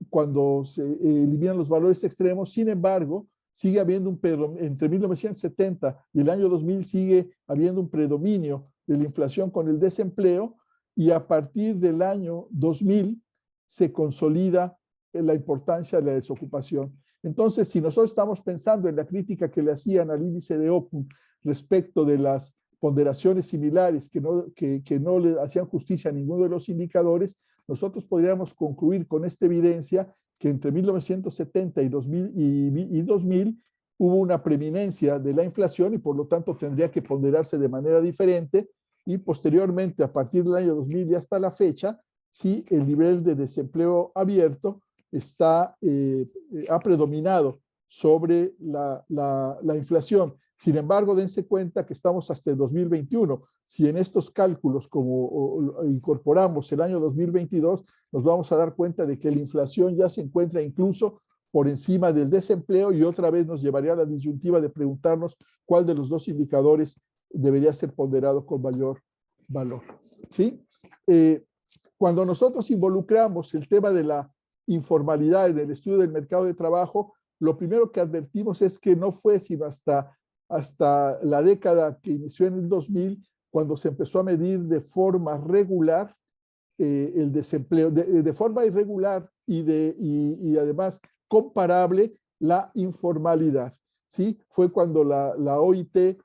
cuando se eliminan los valores extremos. Sin embargo, sigue habiendo entre 1970 y el año 2000 sigue habiendo un predominio de la inflación con el desempleo, y a partir del año 2000 se consolida la importancia de la desocupación. Entonces, si nosotros estamos pensando en la crítica que le hacían al índice de Occam respecto de las ponderaciones similares que no le hacían justicia a ninguno de los indicadores, nosotros podríamos concluir con esta evidencia que entre 1970 y 2000 hubo una preeminencia de la inflación, y por lo tanto tendría que ponderarse de manera diferente, y posteriormente, a partir del año 2000 y hasta la fecha, sí, el nivel de desempleo abierto ha predominado sobre la inflación. Sin embargo, dense cuenta que estamos hasta el 2021. Si en estos cálculos, como incorporamos el año 2022, nos vamos a dar cuenta de que la inflación ya se encuentra incluso por encima del desempleo, y otra vez nos llevaría a la disyuntiva de preguntarnos cuál de los dos indicadores debería ser ponderado con mayor valor. ¿Sí? Cuando nosotros involucramos el tema de la informalidad en el estudio del mercado de trabajo, lo primero que advertimos es que no fue sino hasta la década que inició en el 2000 cuando se empezó a medir de forma regular el desempleo, de forma irregular y además comparable la informalidad. ¿Sí? Fue cuando la OIT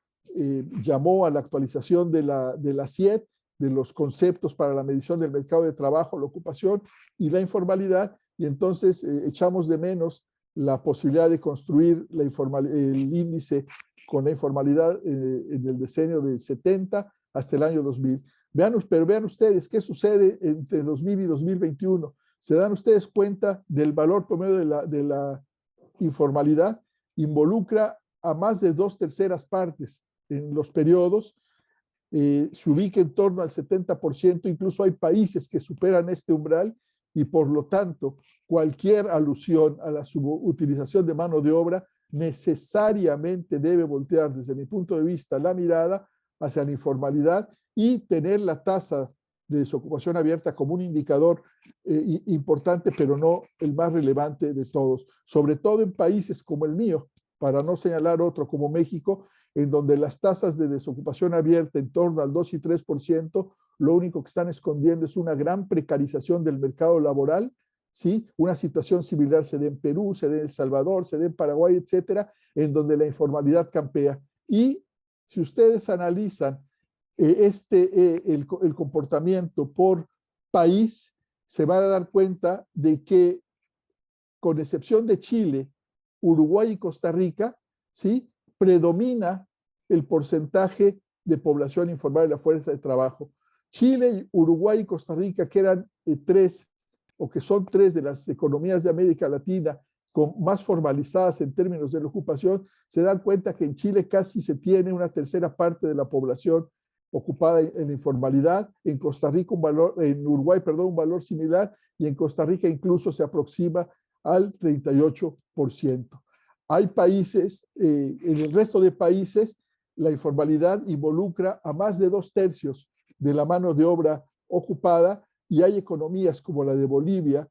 llamó a la actualización de la CIED, de los conceptos para la medición del mercado de trabajo, la ocupación y la informalidad, y entonces echamos de menos la posibilidad de construir el índice con la informalidad en el decenio del 70 hasta el año 2000. Pero vean ustedes qué sucede entre 2000 y 2021. ¿Se dan ustedes cuenta del valor promedio de la informalidad? Involucra a más de 2/3 partes en los periodos, se ubica en torno al 70%, incluso hay países que superan este umbral, y por lo tanto cualquier alusión a la subutilización de mano de obra necesariamente debe voltear, desde mi punto de vista, la mirada hacia la informalidad y tener la tasa de desocupación abierta como un indicador importante, pero no el más relevante de todos, sobre todo en países como el mío, para no señalar otro como México, en donde las tasas de desocupación abierta en torno al 2 y 3%, lo único que están escondiendo es una gran precarización del mercado laboral, ¿sí? Una situación similar se da en Perú, se da en El Salvador, se da en Paraguay, etcétera, en donde la informalidad campea. Y si ustedes analizan el comportamiento por país, se van a dar cuenta de que, con excepción de Chile, Uruguay y Costa Rica, ¿sí?, predomina el porcentaje de población informal en la fuerza de trabajo. Chile, Uruguay y Costa Rica, que eran que son tres de las economías de América Latina más formalizadas en términos de la ocupación, se dan cuenta que en Chile casi se tiene una tercera parte de la población ocupada en la informalidad, en Costa Rica en Uruguay, un valor similar, y en Costa Rica incluso se aproxima al 38%. Hay países, en el resto de países, la informalidad involucra a más de 2/3 de la mano de obra ocupada, y hay economías como la de Bolivia,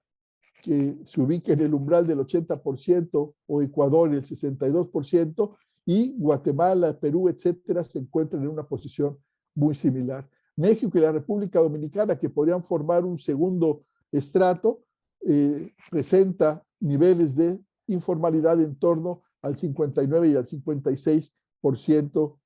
que se ubica en el umbral del 80%, o Ecuador en el 62%, y Guatemala, Perú, etcétera, se encuentran en una posición muy similar. México y la República Dominicana, que podrían formar un segundo estrato, presenta niveles de informalidad en torno al 59 y al 56%,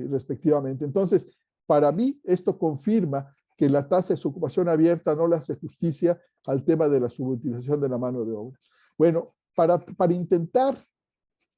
respectivamente. Entonces, para mí, esto confirma que la tasa de desocupación abierta no le hace justicia al tema de la subutilización de la mano de obra. Bueno, para intentar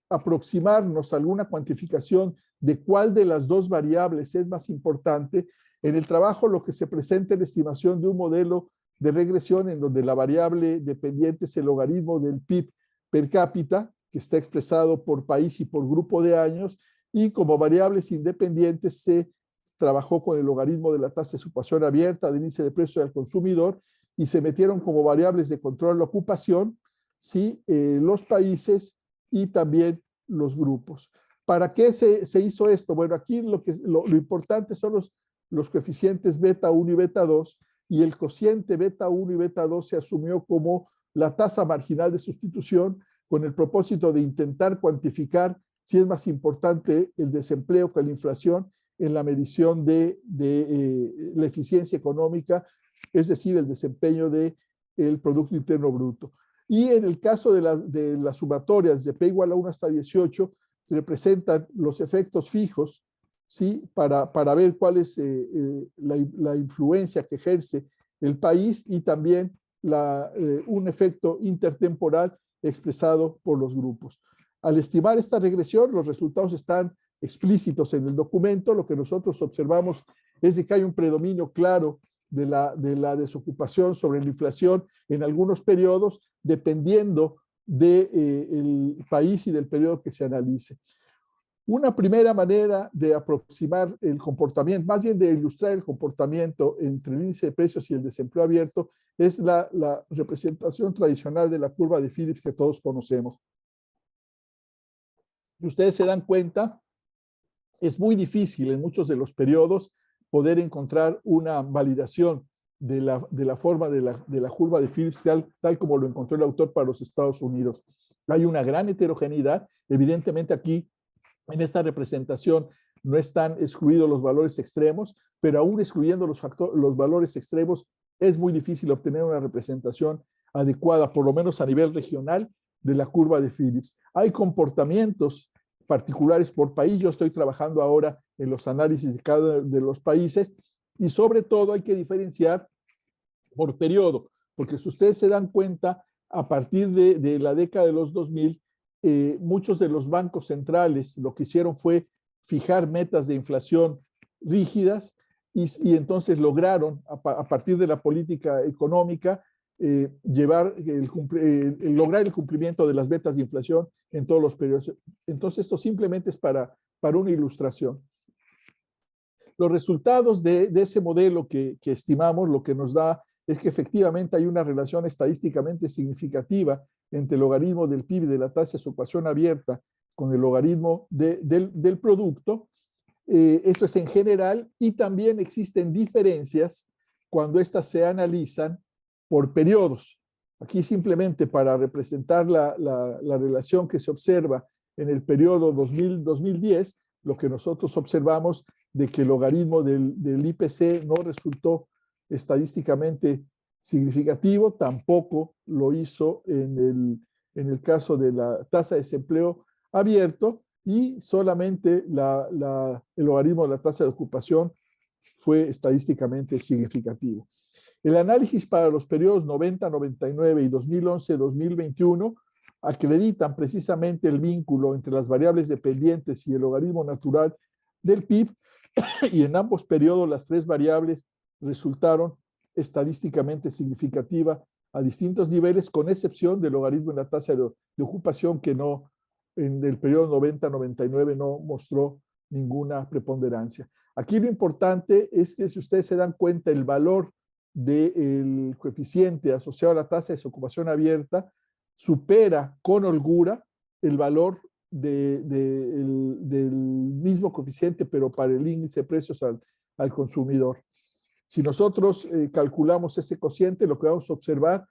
aproximarnos a alguna cuantificación de cuál de las dos variables es más importante, en el trabajo lo que se presenta es la estimación de un modelo de regresión en donde la variable dependiente es el logaritmo del PIB per cápita, que está expresado por país y por grupo de años, y como variables independientes se trabajó con el logaritmo de la tasa de desocupación abierta, del índice de precios al consumidor, y se metieron como variables de control la ocupación, ¿sí?, los países y también los grupos. ¿Para qué se hizo esto? Bueno, aquí lo importante son los coeficientes beta 1 y beta 2, y el cociente beta 1 y beta 2 se asumió como la tasa marginal de sustitución, con el propósito de intentar cuantificar si es más importante el desempleo que la inflación en la medición de la eficiencia económica, es decir, el desempeño del Producto Interno Bruto. Y en el caso de las sumatorias de P igual a 1 hasta 18, se representan los efectos fijos, ¿sí?, para ver cuál es la influencia que ejerce el país, y también un efecto intertemporal expresado por los grupos. Al estimar esta regresión, los resultados están explícitos en el documento. Lo que nosotros observamos es de que hay un predominio claro de la desocupación sobre la inflación en algunos periodos, dependiendo del país y del periodo que se analice. Una primera manera de aproximar el comportamiento, más bien de ilustrar el comportamiento entre el índice de precios y el desempleo abierto, es la representación tradicional de la curva de Phillips que todos conocemos. Y ustedes se dan cuenta, es muy difícil en muchos de los periodos poder encontrar una validación de la forma de la curva de Phillips tal como lo encontró el autor para los Estados Unidos. Hay una gran heterogeneidad. Evidentemente aquí, en esta representación, no están excluidos los valores extremos, pero aún excluyendo los valores extremos, es muy difícil obtener una representación adecuada, por lo menos a nivel regional, de la curva de Phillips. Hay comportamientos particulares por país. Yo estoy trabajando ahora en los análisis de cada uno de los países, Y sobre todo hay que diferenciar por periodo, porque si ustedes se dan cuenta, a partir de la década de los 2000, muchos de los bancos centrales lo que hicieron fue fijar metas de inflación rígidas y entonces lograron, a partir de la política económica, lograr el cumplimiento de las metas de inflación en todos los periodos. Entonces, esto simplemente es para una ilustración. Los resultados de ese modelo que estimamos, lo que nos da es que efectivamente hay una relación estadísticamente significativa entre el logaritmo del PIB y de la tasa de ocupación abierta con el logaritmo del producto. Esto es en general, y también existen diferencias cuando estas se analizan por periodos. Aquí simplemente para representar la relación que se observa en el periodo 2000-2010, lo que nosotros observamos de que el logaritmo del IPC no resultó estadísticamente significativo, tampoco lo hizo en el caso de la tasa de desempleo abierto, y solamente el logaritmo de la tasa de ocupación fue estadísticamente significativo. El análisis para los periodos 90-99 y 2011-2021 acreditan precisamente el vínculo entre las variables dependientes y el logaritmo natural del PIB, y en ambos periodos las tres variables resultaron estadísticamente significativas a distintos niveles, con excepción del logaritmo en la tasa de ocupación, que no, en el periodo 90-99 no mostró ninguna preponderancia. Aquí lo importante es que, si ustedes se dan cuenta, el valor del coeficiente asociado a la tasa de desocupación abierta supera con holgura el valor del mismo coeficiente, pero para el índice de precios al consumidor. Si nosotros calculamos ese cociente, lo que vamos a observar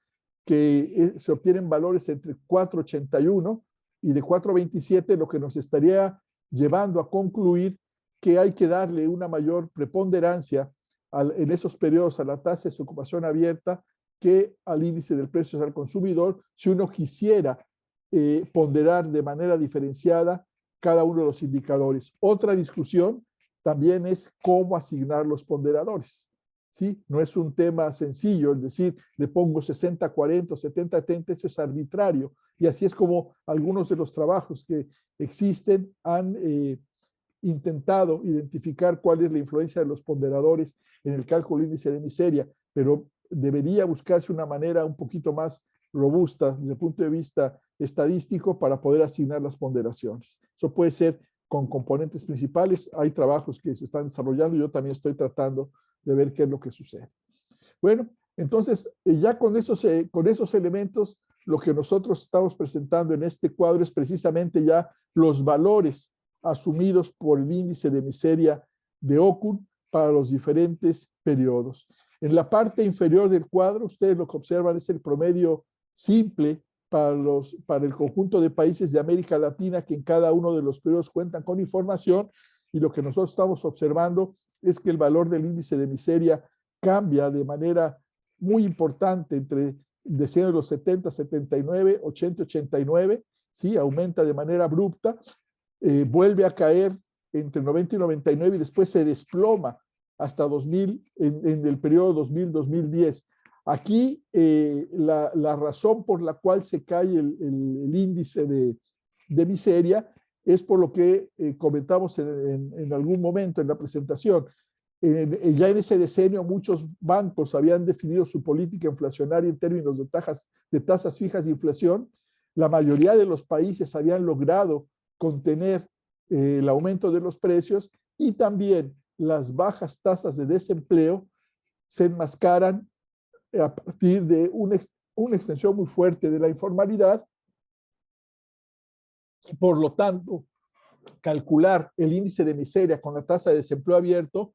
que se obtienen valores entre 4,81 y de 4,27, lo que nos estaría llevando a concluir que hay que darle una mayor preponderancia en esos periodos a la tasa de desocupación abierta que al índice del precio al consumidor, si uno quisiera ponderar de manera diferenciada cada uno de los indicadores. Otra discusión también es cómo asignar los ponderadores, ¿sí? No es un tema sencillo, es decir, le pongo 60-40, 70-30, eso es arbitrario, y así es como algunos de los trabajos que existen han intentado identificar cuál es la influencia de los ponderadores en el cálculo índice de miseria, pero debería buscarse una manera un poquito más robusta desde el punto de vista estadístico para poder asignar las ponderaciones. Eso puede ser con componentes principales. Hay trabajos que se están desarrollando y yo también estoy tratando de ver qué es lo que sucede. Bueno, entonces ya con esos elementos, lo que nosotros estamos presentando en este cuadro es precisamente ya los valores asumidos por el índice de miseria de Okun para los diferentes periodos. En la parte inferior del cuadro, ustedes lo que observan es el promedio simple para el conjunto de países de América Latina que en cada uno de los periodos cuentan con información, y lo que nosotros estamos observando es que el valor del índice de miseria cambia de manera muy importante entre de los 70, 79, 80, 89, ¿sí? Aumenta de manera abrupta, vuelve a caer entre 90 y 99 y después se desploma hasta 2000, en el periodo 2000-2010. Aquí la razón por la cual se cae el índice de miseria es por lo que comentamos en algún momento en la presentación. Ya en ese decenio muchos bancos habían definido su política inflacionaria en términos de tasas fijas de inflación. La mayoría de los países habían logrado contener el aumento de los precios, y también las bajas tasas de desempleo se enmascaran a partir de una extensión muy fuerte de la informalidad, y por lo tanto calcular el índice de miseria con la tasa de desempleo abierto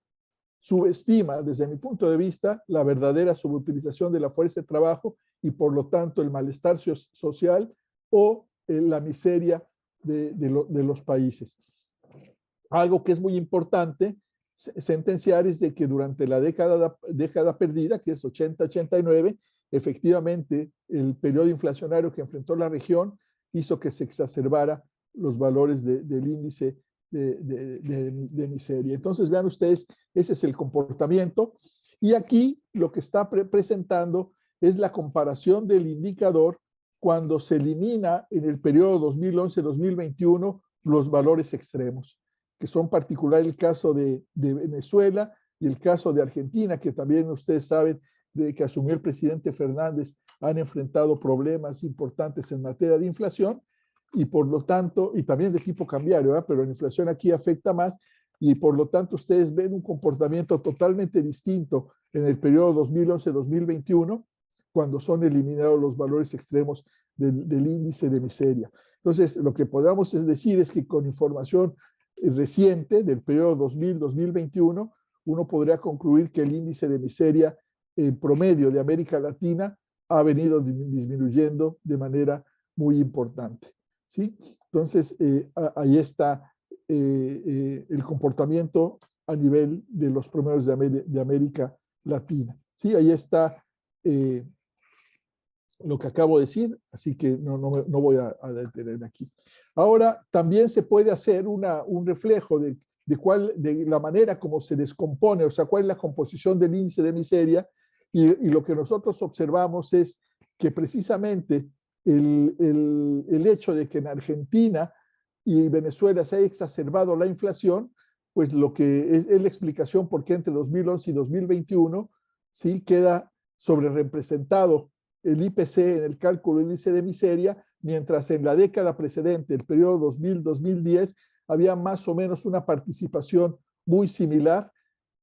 subestima, desde mi punto de vista, la verdadera subutilización de la fuerza de trabajo y por lo tanto el malestar social o la miseria de los países. Algo que es muy importante sentenciar es de que durante la década perdida, que es 80-89, efectivamente el periodo inflacionario que enfrentó la región hizo que se exacerbara los valores del índice de miseria. Entonces, vean ustedes, ese es el comportamiento. Y aquí lo que está presentando es la comparación del indicador cuando se elimina en el periodo 2011-2021 los valores extremos, que son particular el caso de Venezuela y el caso de Argentina, que también ustedes saben de que asumió el presidente Fernández, han enfrentado problemas importantes en materia de inflación y por lo tanto, y también de tipo cambiario, ¿verdad? Pero la inflación aquí afecta más y por lo tanto ustedes ven un comportamiento totalmente distinto en el periodo 2011-2021 cuando son eliminados los valores extremos del índice de miseria. Entonces, lo que podamos decir es que con información reciente del periodo 2000-2021, uno podría concluir que el índice de miseria en promedio de América Latina ha venido disminuyendo de manera muy importante, ¿sí? Entonces, ahí está el comportamiento a nivel de los promedios de América Latina, ¿sí? Ahí está lo que acabo de decir, así que no voy a detenerme aquí. Ahora, también se puede hacer un reflejo de la manera como se descompone, o sea, cuál es la composición del índice de miseria, y lo que nosotros observamos es que precisamente el hecho de que en Argentina y Venezuela se haya exacerbado la inflación, pues lo que es la explicación por qué entre 2011 y 2021 sí queda sobrerepresentado el IPC en el cálculo del índice de miseria, mientras en la década precedente, el periodo 2000-2010, había más o menos una participación muy similar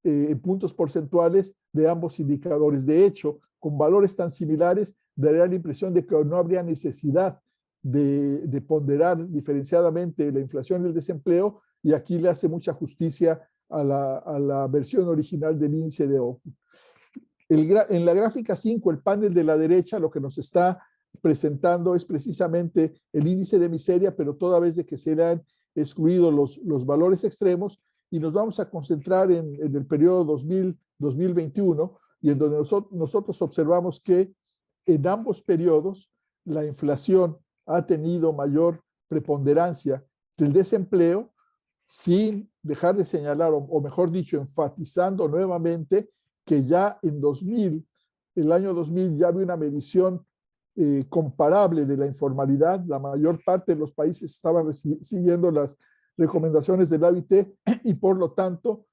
en puntos porcentuales de ambos indicadores. De hecho, con valores tan similares, daría la impresión de que no habría necesidad de ponderar diferenciadamente la inflación y el desempleo, y aquí le hace mucha justicia a la versión original del índice de OCDE. En la gráfica 5, el panel de la derecha, lo que nos está presentando es precisamente el índice de miseria, pero toda vez de que se le han excluido los valores extremos, y nos vamos a concentrar en el periodo 2000-2021, y en donde nosotros observamos que en ambos periodos la inflación ha tenido mayor preponderancia que el desempleo, sin dejar de señalar, o mejor dicho, enfatizando nuevamente que ya en el año 2000 ya había una medición comparable de la informalidad. La mayor parte de los países estaban siguiendo las recomendaciones del OIT y por lo tanto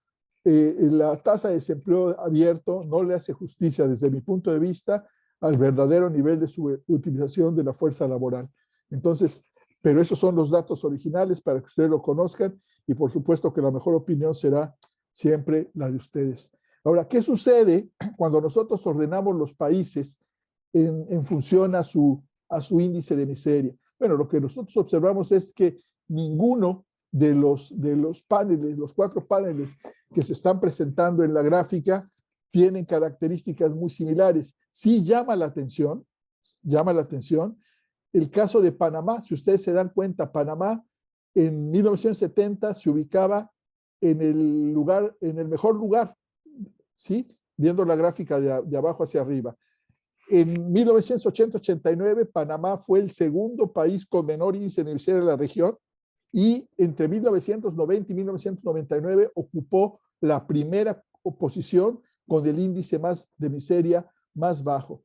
la tasa de desempleo abierto no le hace justicia desde mi punto de vista al verdadero nivel de su utilización de la fuerza laboral. Entonces, pero esos son los datos originales para que ustedes lo conozcan, y por supuesto que la mejor opinión será siempre la de ustedes. Ahora, ¿qué sucede cuando nosotros ordenamos los países en función a su índice de miseria? Bueno, lo que nosotros observamos es que ninguno de los paneles, los 4 paneles que se están presentando en la gráfica, tienen características muy similares. Sí llama la atención el caso de Panamá. Si ustedes se dan cuenta, Panamá en 1970 se ubicaba en el mejor lugar, ¿sí? Viendo la gráfica de abajo hacia arriba. En 1980-89, Panamá fue el segundo país con menor índice de miseria de la región, y entre 1990 y 1999 ocupó la primera posición con el índice de miseria más bajo.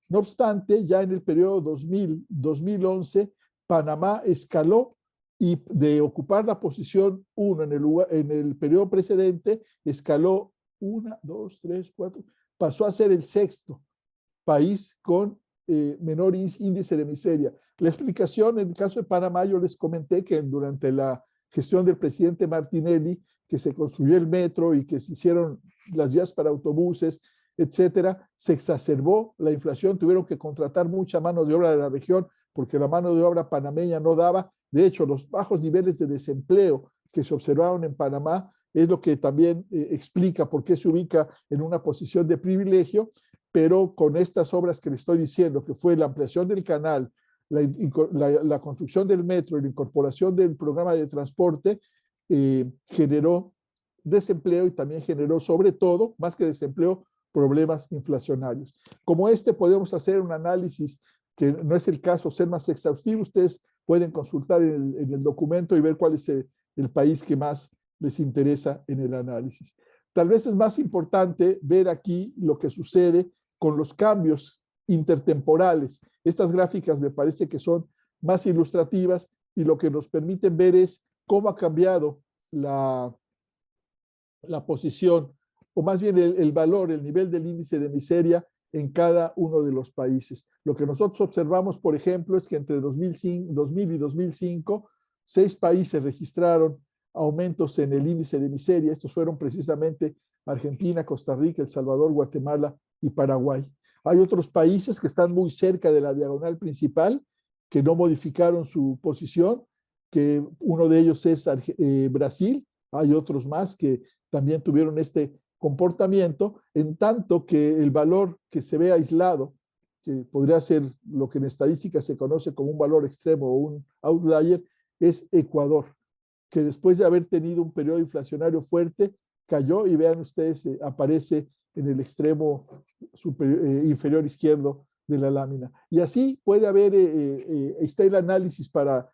No obstante, ya en el periodo 2000-2011, Panamá escaló, y de ocupar la posición 1 en el periodo precedente, escaló 1, 2, 3, 4, pasó a ser el 6º país con menor índice de miseria. La explicación en el caso de Panamá, yo les comenté que durante la gestión del presidente Martinelli, que se construyó el metro y que se hicieron las vías para autobuses, etcétera, se exacerbó la inflación, tuvieron que contratar mucha mano de obra de la región porque la mano de obra panameña no daba. De hecho, los bajos niveles de desempleo que se observaron en Panamá es lo que también explica por qué se ubica en una posición de privilegio, pero con estas obras que le estoy diciendo, que fue la ampliación del canal, la construcción del metro y la incorporación del programa de transporte, generó desempleo, y también generó, sobre todo, más que desempleo, problemas inflacionarios. Como podemos hacer un análisis que no es el caso ser más exhaustivo. Ustedes pueden consultar en el documento y ver cuál es el país que más les interesa en el análisis. Tal vez es más importante ver aquí lo que sucede con los cambios intertemporales. Estas gráficas me parece que son más ilustrativas y lo que nos permiten ver es cómo ha cambiado la posición, o más bien el valor, el nivel del índice de miseria en cada uno de los países. Lo que nosotros observamos, por ejemplo, es que entre 2000 y 2005, 6 países registraron aumentos en el índice de miseria. Estos fueron precisamente Argentina, Costa Rica, El Salvador, Guatemala y Paraguay. Hay otros países que están muy cerca de la diagonal principal, que no modificaron su posición, que uno de ellos es Brasil. Hay otros más que también tuvieron este comportamiento, en tanto que el valor que se ve aislado, que podría ser lo que en estadística se conoce como un valor extremo o un outlier, es Ecuador, que después de haber tenido un periodo inflacionario fuerte, cayó y vean ustedes, aparece en el extremo inferior izquierdo de la lámina. Y así puede haber, está el análisis para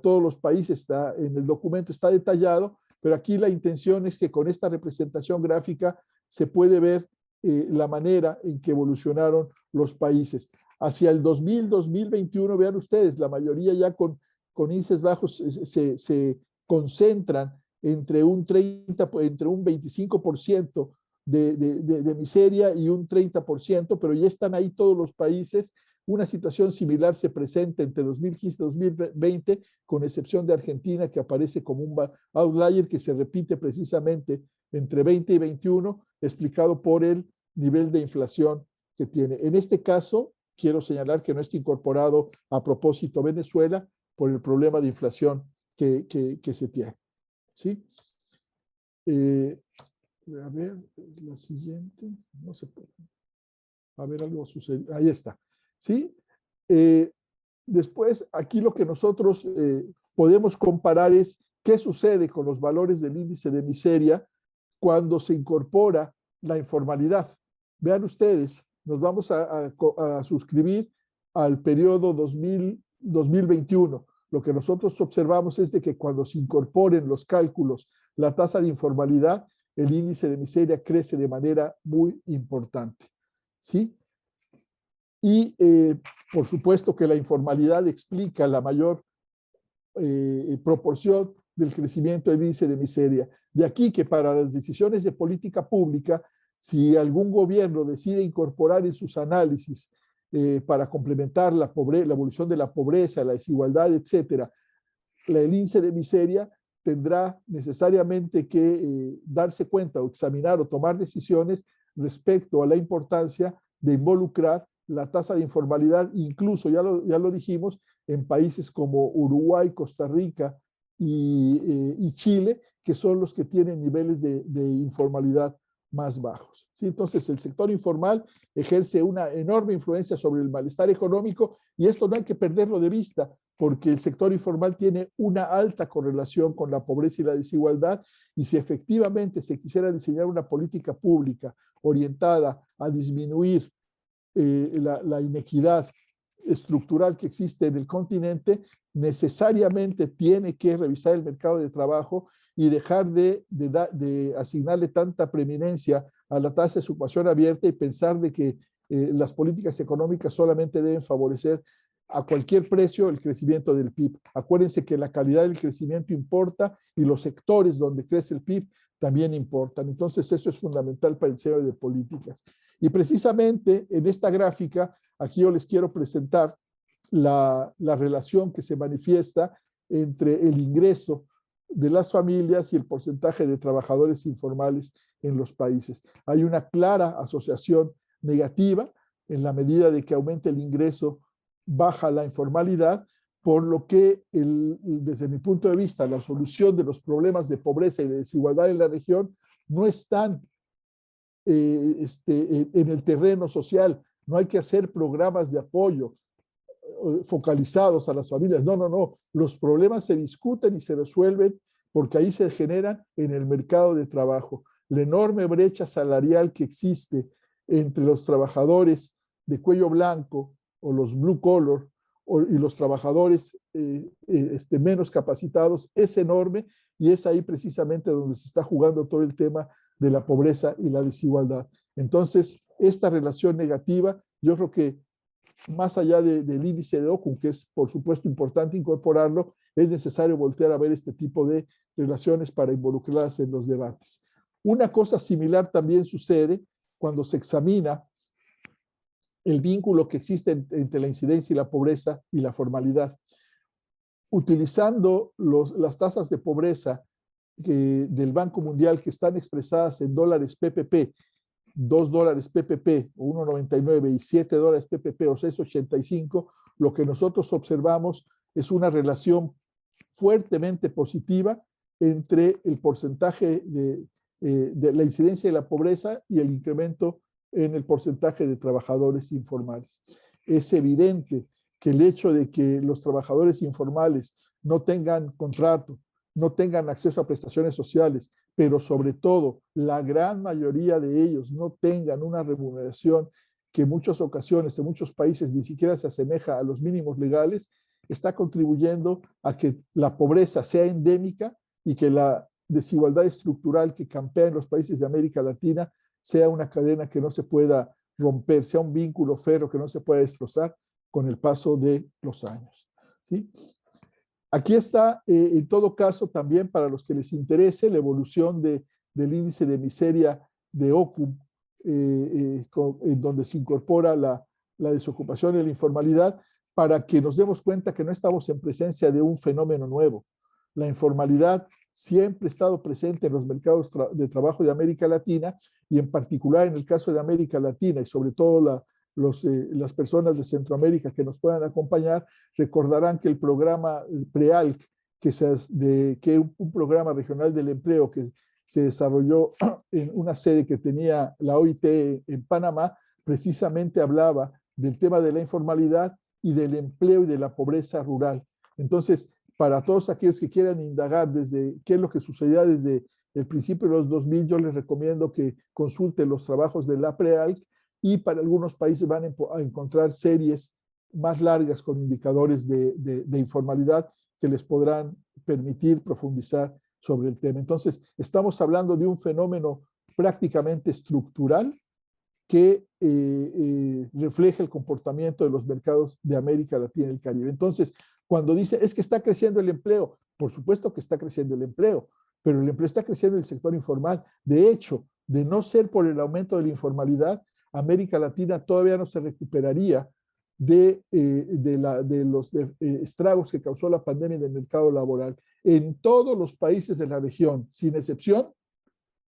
todos los países, está en el documento, está detallado, pero aquí la intención es que con esta representación gráfica se puede ver la manera en que evolucionaron los países. Hacia el 2021, vean ustedes, la mayoría ya con índices bajos se concentran entre un 25% de miseria y un 30%, pero ya están ahí todos los países. Una situación similar se presenta entre 2015 y 2020, con excepción de Argentina, que aparece como un outlier que se repite precisamente entre 20 y 21, explicado por el nivel de inflación que tiene. En este caso, quiero señalar que no está incorporado a propósito Venezuela por el problema de inflación que se tiene. ¿Sí? A ver, la siguiente, no se puede. A ver, algo sucedió. Ahí está. ¿Sí? Después, aquí lo que nosotros podemos comparar es qué sucede con los valores del índice de miseria cuando se incorpora la informalidad. Vean ustedes, nos vamos a suscribir al periodo 2021. Lo que nosotros observamos es de que cuando se incorporen los cálculos, la tasa de informalidad, el índice de miseria crece de manera muy importante. ¿Sí? Y por supuesto que la informalidad explica la mayor proporción del crecimiento del índice de miseria. De aquí que para las decisiones de política pública, si algún gobierno decide incorporar en sus análisis para complementar la evolución de la pobreza, la desigualdad, etcétera, el índice de miseria, tendrá necesariamente que darse cuenta o examinar o tomar decisiones respecto a la importancia de involucrar la tasa de informalidad, incluso, ya lo dijimos, en países como Uruguay, Costa Rica y Chile, que son los que tienen niveles de informalidad más bajos. ¿Sí? Entonces, el sector informal ejerce una enorme influencia sobre el malestar económico y esto no hay que perderlo de vista, porque el sector informal tiene una alta correlación con la pobreza y la desigualdad, y si efectivamente se quisiera diseñar una política pública orientada a disminuir la inequidad estructural que existe en el continente, necesariamente tiene que revisar el mercado de trabajo y dejar de asignarle tanta preeminencia a la tasa de ocupación abierta y pensar de que las políticas económicas solamente deben favorecer a cualquier precio el crecimiento del PIB. Acuérdense que la calidad del crecimiento importa y los sectores donde crece el PIB también importan. Entonces eso es fundamental para el diseño de políticas. Y precisamente en esta gráfica, aquí yo les quiero presentar la relación que se manifiesta entre el ingreso de las familias y el porcentaje de trabajadores informales en los países. Hay una clara asociación negativa en la medida de que aumenta el ingreso, baja la informalidad, por lo que desde mi punto de vista la solución de los problemas de pobreza y de desigualdad en la región no están en el terreno social. No hay que hacer programas de apoyo focalizados a las familias. No, no, no. Los problemas se discuten y se resuelven porque ahí se generan en el mercado de trabajo. La enorme brecha salarial que existe entre los trabajadores de cuello blanco o los blue collar y los trabajadores menos capacitados es enorme, y es ahí precisamente donde se está jugando todo el tema de la pobreza y la desigualdad. Entonces, esta relación negativa, yo creo que más allá del índice de Ockham, que es por supuesto importante incorporarlo, es necesario voltear a ver este tipo de relaciones para involucrarlas en los debates. Una cosa similar también sucede cuando se examina el vínculo que existe entre la incidencia y la pobreza y la formalidad. Utilizando las tasas de pobreza del Banco Mundial, que están expresadas en dólares PPP, $2 PPP, o 1,99, y $7 PPP, o 6,85, lo que nosotros observamos es una relación fuertemente positiva entre el porcentaje de la incidencia de la pobreza y el incremento en el porcentaje de trabajadores informales. Es evidente que el hecho de que los trabajadores informales no tengan contrato, no tengan acceso a prestaciones sociales, pero sobre todo la gran mayoría de ellos no tengan una remuneración que en muchas ocasiones, en muchos países, ni siquiera se asemeja a los mínimos legales, está contribuyendo a que la pobreza sea endémica y que la desigualdad estructural que campea en los países de América Latina sea una cadena que no se pueda romper, sea un vínculo férreo que no se pueda destrozar con el paso de los años, ¿sí? Aquí está, en todo caso, también para los que les interese, la evolución del índice de miseria de Ockham, en donde se incorpora la desocupación y la informalidad, para que nos demos cuenta que no estamos en presencia de un fenómeno nuevo. La informalidad siempre ha estado presente en los mercados de trabajo de América Latina, y en particular en el caso de América Latina, y sobre todo las personas de Centroamérica que nos puedan acompañar, recordarán que el programa PREALC, que es un programa regional del empleo que se desarrolló en una sede que tenía la OIT en Panamá, precisamente hablaba del tema de la informalidad y del empleo y de la pobreza rural. Entonces, para todos aquellos que quieran indagar desde qué es lo que sucedía desde el principio de los 2000, yo les recomiendo que consulten los trabajos de la PREALC, y para algunos países van a encontrar series más largas con indicadores de informalidad que les podrán permitir profundizar sobre el tema. Entonces, estamos hablando de un fenómeno prácticamente estructural que refleja el comportamiento de los mercados de América Latina y el Caribe. Entonces, cuando dice, es que está creciendo el empleo, por supuesto que está creciendo el empleo, pero el empleo está creciendo en el sector informal. De hecho, de no ser por el aumento de la informalidad, América Latina todavía no se recuperaría de los estragos que causó la pandemia en el mercado laboral. En todos los países de la región, sin excepción,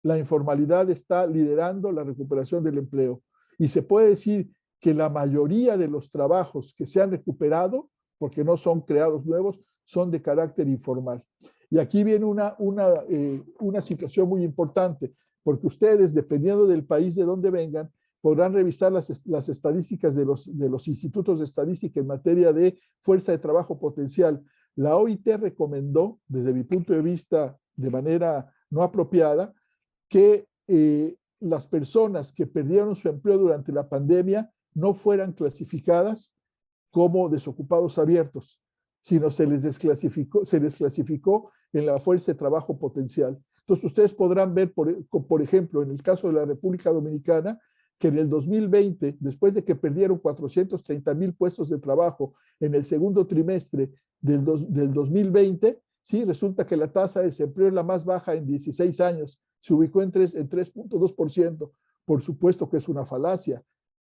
la informalidad está liderando la recuperación del empleo. Y se puede decir que la mayoría de los trabajos que se han recuperado, porque no son creados nuevos, son de carácter informal. Y aquí viene una situación muy importante, porque ustedes, dependiendo del país de donde vengan, podrán revisar las estadísticas de los institutos de estadística en materia de fuerza de trabajo potencial. La OIT recomendó, desde mi punto de vista, de manera no apropiada, que las personas que perdieron su empleo durante la pandemia no fueran clasificadas como desocupados abiertos, sino se les clasificó en la fuerza de trabajo potencial. Entonces, ustedes podrán ver, por ejemplo, en el caso de la República Dominicana, que en el 2020, después de que perdieron 430,000 puestos de trabajo en el segundo trimestre del 2020, ¿sí? Resulta que la tasa de desempleo es la más baja en 16 años, se ubicó en 3,2%. Por supuesto que es una falacia,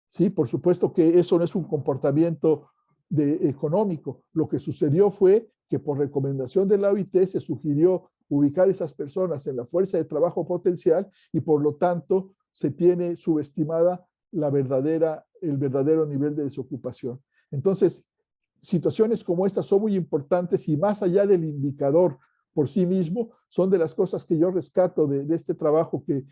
¿sí? Por supuesto que eso no es un comportamiento económico. Lo que sucedió fue que por recomendación de la OIT se sugirió ubicar a esas personas en la fuerza de trabajo potencial, y por lo tanto se tiene subestimada el verdadero nivel de desocupación. Entonces, situaciones como estas son muy importantes, y más allá del indicador por sí mismo, son de las cosas que yo rescato de este trabajo que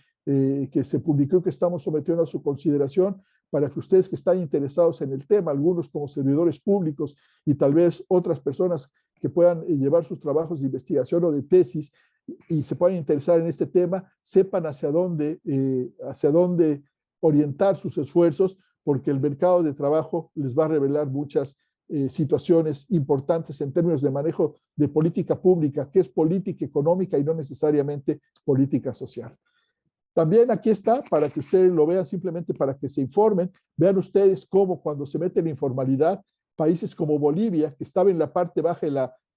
se publicó y que estamos sometiendo a su consideración, para que ustedes que están interesados en el tema, algunos como servidores públicos y tal vez otras personas que puedan llevar sus trabajos de investigación o de tesis y se puedan interesar en este tema, sepan hacia dónde orientar sus esfuerzos, porque el mercado de trabajo les va a revelar muchas situaciones importantes en términos de manejo de política pública, que es política económica y no necesariamente política social. También aquí está, para que ustedes lo vean, simplemente para que se informen, vean ustedes cómo cuando se mete en la informalidad, países como Bolivia, que estaba en la parte baja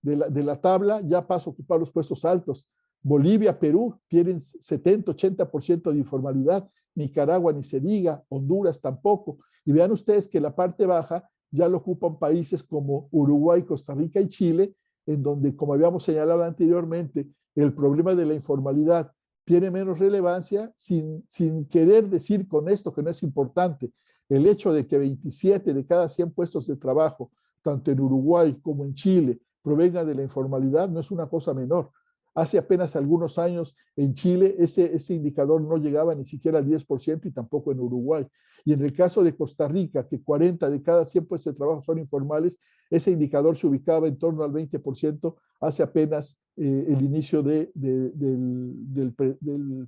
de la tabla, ya pasa a ocupar los puestos altos. Bolivia, Perú tienen 70-80% de informalidad, Nicaragua ni se diga, Honduras tampoco. Y vean ustedes que la parte baja ya lo ocupan países como Uruguay, Costa Rica y Chile, en donde, como habíamos señalado anteriormente, el problema de la informalidad tiene menos relevancia, sin querer decir con esto que no es importante. El hecho de que 27 de cada 100 puestos de trabajo, tanto en Uruguay como en Chile, provengan de la informalidad, no es una cosa menor. Hace apenas algunos años en Chile ese indicador no llegaba ni siquiera al 10% y tampoco en Uruguay. Y en el caso de Costa Rica, que 40 de cada 100 puestos de trabajo son informales, ese indicador se ubicaba en torno al 20% hace apenas el inicio del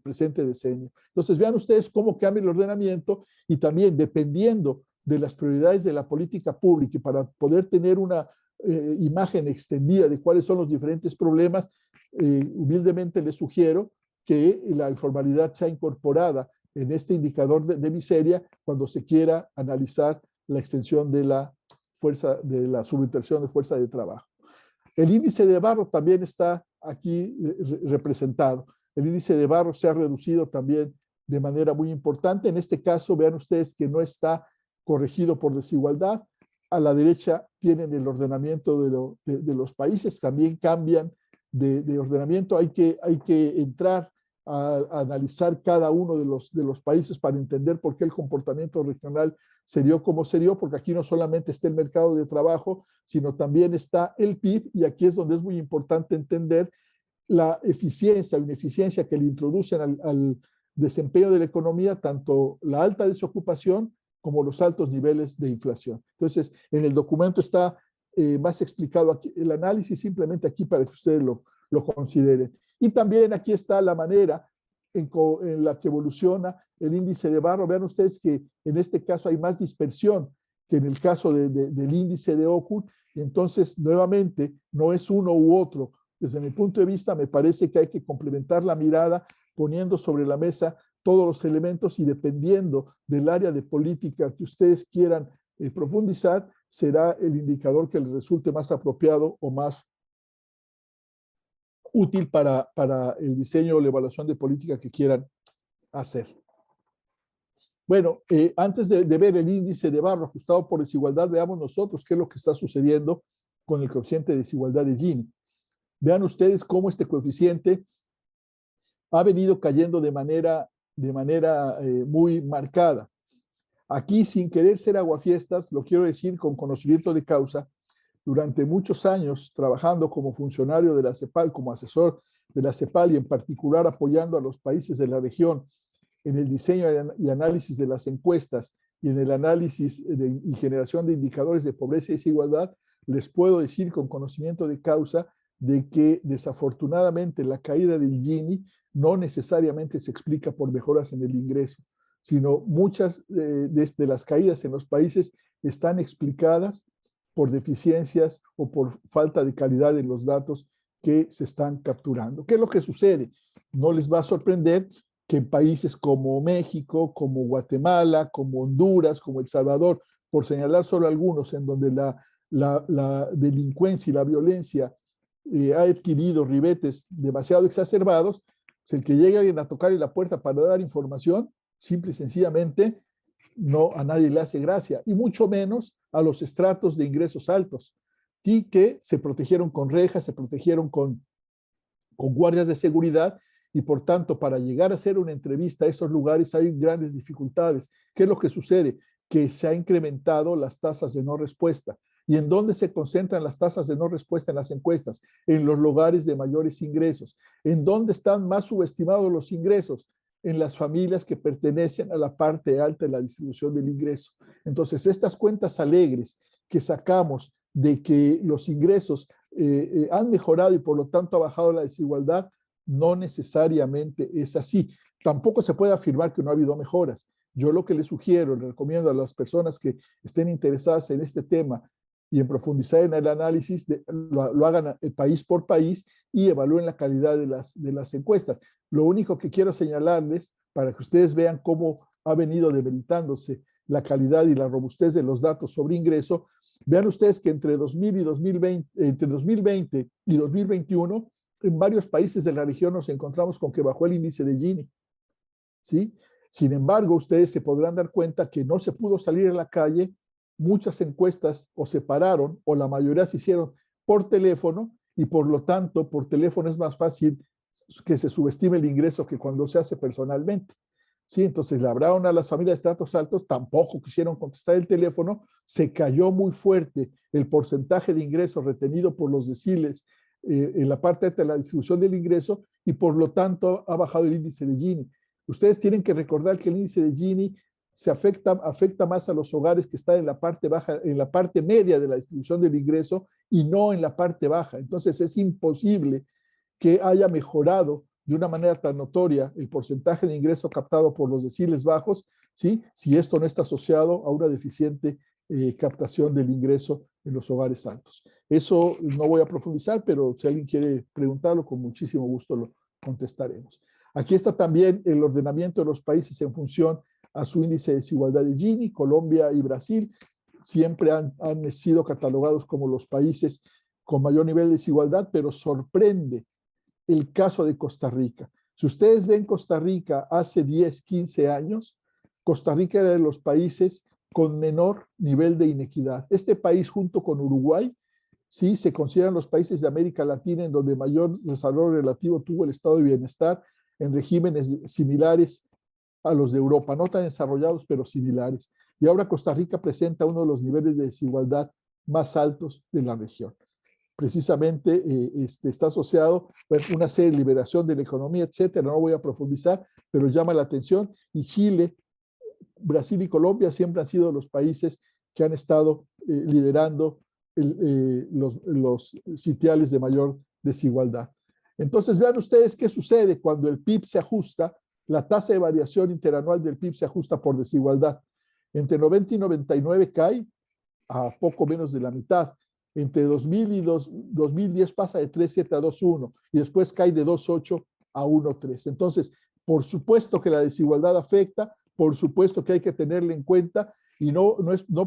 presente decenio. Entonces vean ustedes cómo cambia el ordenamiento y también dependiendo de las prioridades de la política pública y para poder tener una imagen extendida de cuáles son los diferentes problemas, humildemente les sugiero que la informalidad sea incorporada en este indicador de miseria cuando se quiera analizar la extensión de la subinteracción de fuerza de trabajo. El índice de barro también está aquí representado. El índice de barro se ha reducido también de manera muy importante. En este caso, vean ustedes que no está corregido por desigualdad. A la derecha tienen el ordenamiento de los países, también cambian de ordenamiento. Hay que entrar a analizar cada uno de los países para entender por qué el comportamiento regional se dio como se dio, porque aquí no solamente está el mercado de trabajo, sino también está el PIB, y aquí es donde es muy importante entender la eficiencia o ineficiencia que le introducen al desempeño de la economía, tanto la alta desocupación como los altos niveles de inflación. Entonces, en el documento está más explicado aquí, el análisis, simplemente aquí para que ustedes lo consideren. Y también aquí está la manera en la que evoluciona el índice de barro. Vean ustedes que en este caso hay más dispersión que en el caso del índice de Oku. Y entonces, nuevamente, no es uno u otro. Desde mi punto de vista, me parece que hay que complementar la mirada poniendo sobre la mesa todos los elementos y dependiendo del área de política que ustedes quieran profundizar, será el indicador que les resulte más apropiado o más útil para el diseño o la evaluación de política que quieran hacer. Bueno, antes de ver el índice de barro ajustado por desigualdad, veamos nosotros qué es lo que está sucediendo con el coeficiente de desigualdad de Gini. Vean ustedes cómo este coeficiente ha venido cayendo de manera muy marcada. Aquí, sin querer ser aguafiestas, lo quiero decir con conocimiento de causa, durante muchos años trabajando como funcionario de la CEPAL, como asesor de la CEPAL y en particular apoyando a los países de la región en el diseño y análisis de las encuestas y en el análisis y generación de indicadores de pobreza y desigualdad, les puedo decir con conocimiento de causa de que desafortunadamente la caída del Gini no necesariamente se explica por mejoras en el ingreso, sino muchas de las caídas en los países están explicadas por deficiencias o por falta de calidad en los datos que se están capturando. ¿Qué es lo que sucede? No les va a sorprender que en países como México, como Guatemala, como Honduras, como El Salvador, por señalar solo algunos, en donde la delincuencia y la violencia ha adquirido ribetes demasiado exacerbados, pues el que llegue alguien a tocarle la puerta para dar información, simple y sencillamente, no a nadie le hace gracia, y mucho menos a los estratos de ingresos altos, y que se protegieron con rejas, se protegieron con guardias de seguridad, y por tanto, para llegar a hacer una entrevista a esos lugares hay grandes dificultades. ¿Qué es lo que sucede? Que se han incrementado las tasas de no respuesta. ¿Y en dónde se concentran las tasas de no respuesta en las encuestas? En los lugares de mayores ingresos. ¿En dónde están más subestimados los ingresos? En las familias que pertenecen a la parte alta de la distribución del ingreso. Entonces, estas cuentas alegres que sacamos de que los ingresos han mejorado y por lo tanto ha bajado la desigualdad, no necesariamente es así. Tampoco se puede afirmar que no ha habido mejoras. Yo lo que les sugiero, les recomiendo a las personas que estén interesadas en este tema, y en profundizar en el análisis, lo hagan país por país y evalúen la calidad de las encuestas. Lo único que quiero señalarles, para que ustedes vean cómo ha venido debilitándose la calidad y la robustez de los datos sobre ingreso, vean ustedes que entre 2020 y 2021, en varios países de la región nos encontramos con que bajó el índice de Gini, ¿sí? Sin embargo, ustedes se podrán dar cuenta que no se pudo salir a la calle, muchas encuestas o se pararon o la mayoría se hicieron por teléfono y por lo tanto por teléfono es más fácil que se subestime el ingreso que cuando se hace personalmente. ¿Sí? Entonces le hablaron a las familias de estratos altos, tampoco quisieron contestar el teléfono, se cayó muy fuerte el porcentaje de ingresos retenido por los deciles en la parte de la distribución del ingreso y por lo tanto ha bajado el índice de Gini. Ustedes tienen que recordar que el índice de Gini afecta más a los hogares que están en la parte baja, en la parte media de la distribución del ingreso y no en la parte baja. Entonces es imposible que haya mejorado de una manera tan notoria el porcentaje de ingreso captado por los deciles bajos, ¿sí? Si esto no está asociado a una deficiente captación del ingreso en los hogares altos. Eso no voy a profundizar, pero si alguien quiere preguntarlo, con muchísimo gusto lo contestaremos. Aquí está también el ordenamiento de los países en función a su índice de desigualdad de Gini. Colombia y Brasil siempre han sido catalogados como los países con mayor nivel de desigualdad, pero sorprende el caso de Costa Rica. Si ustedes ven Costa Rica hace 10, 15 años, Costa Rica era de los países con menor nivel de inequidad. Este país junto con Uruguay, sí, se consideran los países de América Latina en donde mayor desarrollo relativo tuvo el estado de bienestar en regímenes similares a los de Europa, no tan desarrollados, pero similares. Y ahora Costa Rica presenta uno de los niveles de desigualdad más altos de la región. Precisamente está asociado a una serie de liberación de la economía, etcétera. No voy a profundizar, pero llama la atención. Y Chile, Brasil y Colombia siempre han sido los países que han estado liderando los sitiales de mayor desigualdad. Entonces, vean ustedes qué sucede cuando el PIB se ajusta, la tasa de variación interanual del PIB se ajusta por desigualdad. Entre 90 y 99 cae a poco menos de la mitad. Entre 2000 y 2010 pasa de 3,7 a 2,1 y después cae de 2,8 a 1,3. Entonces, por supuesto que la desigualdad afecta, por supuesto que hay que tenerla en cuenta y no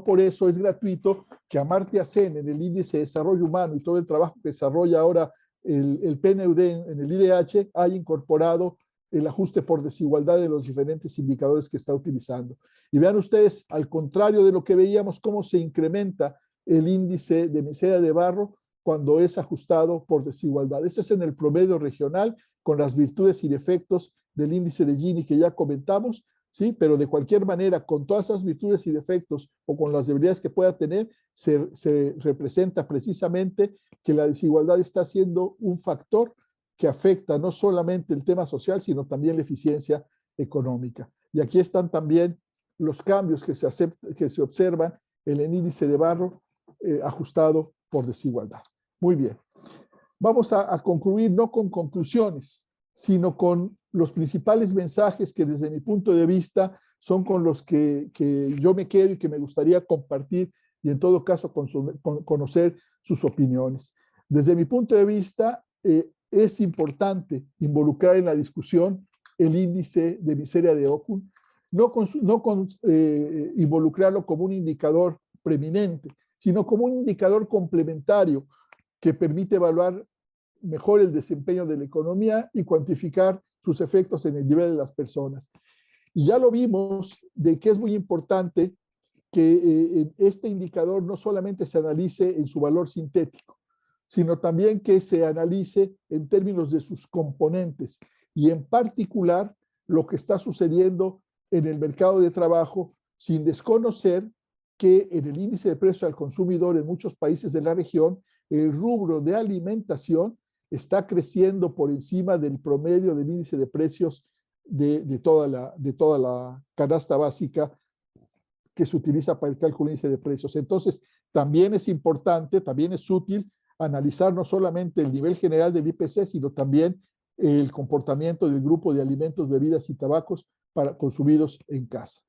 por eso es gratuito que Amartya Sen en el Índice de Desarrollo Humano y todo el trabajo que desarrolla ahora el PNUD en el IDH haya incorporado el ajuste por desigualdad de los diferentes indicadores que está utilizando. Y vean ustedes, al contrario de lo que veíamos, cómo se incrementa el índice de miseria de barro cuando es ajustado por desigualdad. Esto es en el promedio regional, con las virtudes y defectos del índice de Gini que ya comentamos, ¿sí? Pero de cualquier manera, con todas esas virtudes y defectos o con las debilidades que pueda tener, se representa precisamente que la desigualdad está siendo un factor que afecta no solamente el tema social, sino también la eficiencia económica. Y aquí están también los cambios que se observan en el índice de barro ajustado por desigualdad. Muy bien. Vamos a concluir no con conclusiones, sino con los principales mensajes que desde mi punto de vista son con los que yo me quedo y que me gustaría compartir y en todo caso conocer sus opiniones. Desde mi punto de vista, es importante involucrar en la discusión el índice de miseria de Okun, involucrarlo como un indicador preeminente, sino como un indicador complementario que permite evaluar mejor el desempeño de la economía y cuantificar sus efectos en el nivel de las personas. Y ya lo vimos de que es muy importante que este indicador no solamente se analice en su valor sintético, sino también que se analice en términos de sus componentes y en particular lo que está sucediendo en el mercado de trabajo, sin desconocer que en el índice de precios al consumidor en muchos países de la región, el rubro de alimentación está creciendo por encima del promedio del índice de precios de toda la canasta básica que se utiliza para el cálculo del índice de precios. Entonces, también es importante, también es útil analizar no solamente el nivel general del IPC, sino también el comportamiento del grupo de alimentos, bebidas y tabacos consumidos en casa.